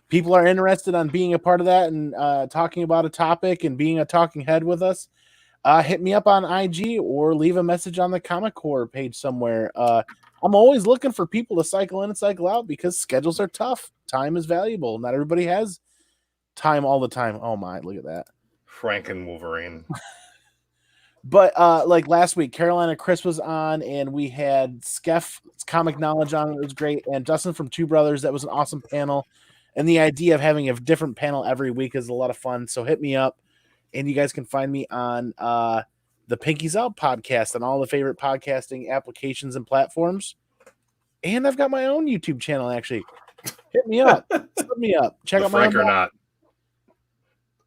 people are interested on being a part of that and talking about a topic and being a talking head with us, hit me up on IG or leave a message on the Comic Core page somewhere. I'm always looking for people to cycle in and cycle out because schedules are tough. Time is valuable. Not everybody has time all the time. Oh my, look at that. Franken Wolverine. But like last week, Carolina Chris was on, and we had Skeff Comic Knowledge on. It was great. And Justin from Two Brothers. That was an awesome panel. And the idea of having a different panel every week is a lot of fun. So hit me up. And you guys can find me on the Pinkies Out podcast on all the favorite podcasting applications and platforms. And I've got my own YouTube channel, actually. Hit me up. Hit me up. Check out my Frank or own. not.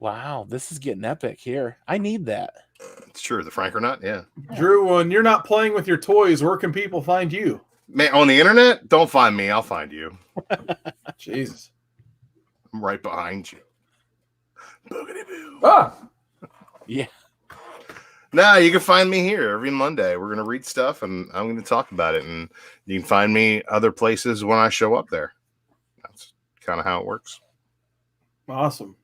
Wow, this is getting epic here. I need that. It's true. The Frank or not. Yeah. Drew, when you're not playing with your toys, where can people find you? Man, on the internet, don't find me. I'll find you. Jesus. I'm right behind you. Boogity boo. Ah! Yeah. Nah, you can find me here every Monday. We're going to read stuff, and I'm going to talk about it. And you can find me other places when I show up there. That's kind of how it works. Awesome.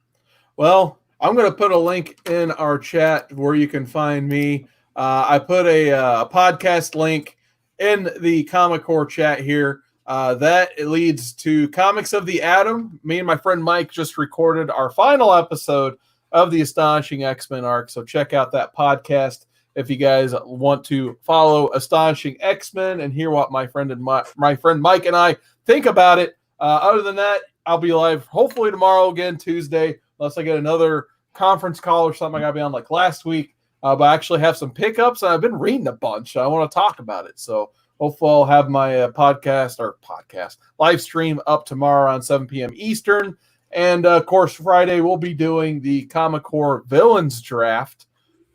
Well, I'm going to put a link in our chat where you can find me. I put a podcast link in the Comic Core chat here. That leads to Comics of the Atom. Me and my friend Mike just recorded our final episode of the Astonishing X-Men arc. So check out that podcast if you guys want to follow Astonishing X-Men and hear what my friend Mike and I think about it. Other than that, I'll be live hopefully tomorrow again, Tuesday, unless I get another conference call or something I got to be on like last week. But I actually have some pickups, and I've been reading a bunch. I want to talk about it. So hopefully I'll have my podcast live stream up tomorrow around 7 p.m. Eastern. And, of course, Friday we'll be doing the Comic Core Villains Draft.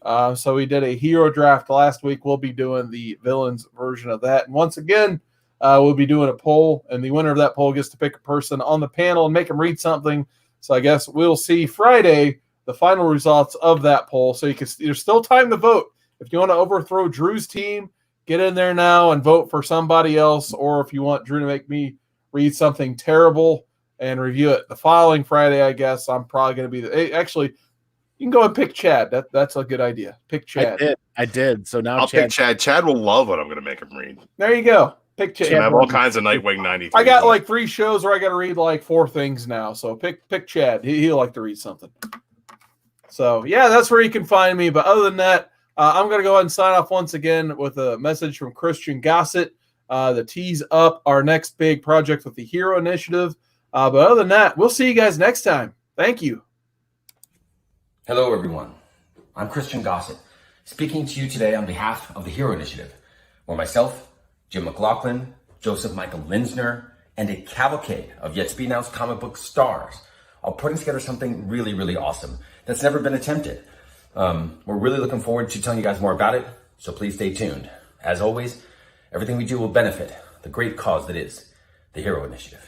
So we did a hero draft last week. We'll be doing the villains version of that. And once again, we'll be doing a poll, and the winner of that poll gets to pick a person on the panel and make them read something. So I guess we'll see Friday the final results of that poll. So there's still time to vote. If you want to overthrow Drew's team, get in there now and vote for somebody else. Or if you want Drew to make me read something terrible and review it the following Friday, I guess I'm probably going to be actually, you can go and pick Chad. That's a good idea. Pick Chad. I did. So now I'll pick Chad. Chad will love what I'm going to make him read. There you go. Pick Chad. I have all kinds of Nightwing 93. I got like 3 shows where I got to read like 4 things now. So pick Chad. He'll like to read something. So yeah, that's where you can find me. But other than that, I'm going to go ahead and sign off once again with a message from Christian Gossett to tease up our next big project with the Hero Initiative. But other than that, we'll see you guys next time. Thank you. Hello, everyone. I'm Christian Gossett, speaking to you today on behalf of the Hero Initiative, where myself, Jim McLaughlin, Joseph Michael Linsner, and a cavalcade of yet-to-be-announced comic book stars are putting together something really, really awesome that's never been attempted. We're really looking forward to telling you guys more about it, so please stay tuned. As always, everything we do will benefit the great cause that is the Hero Initiative.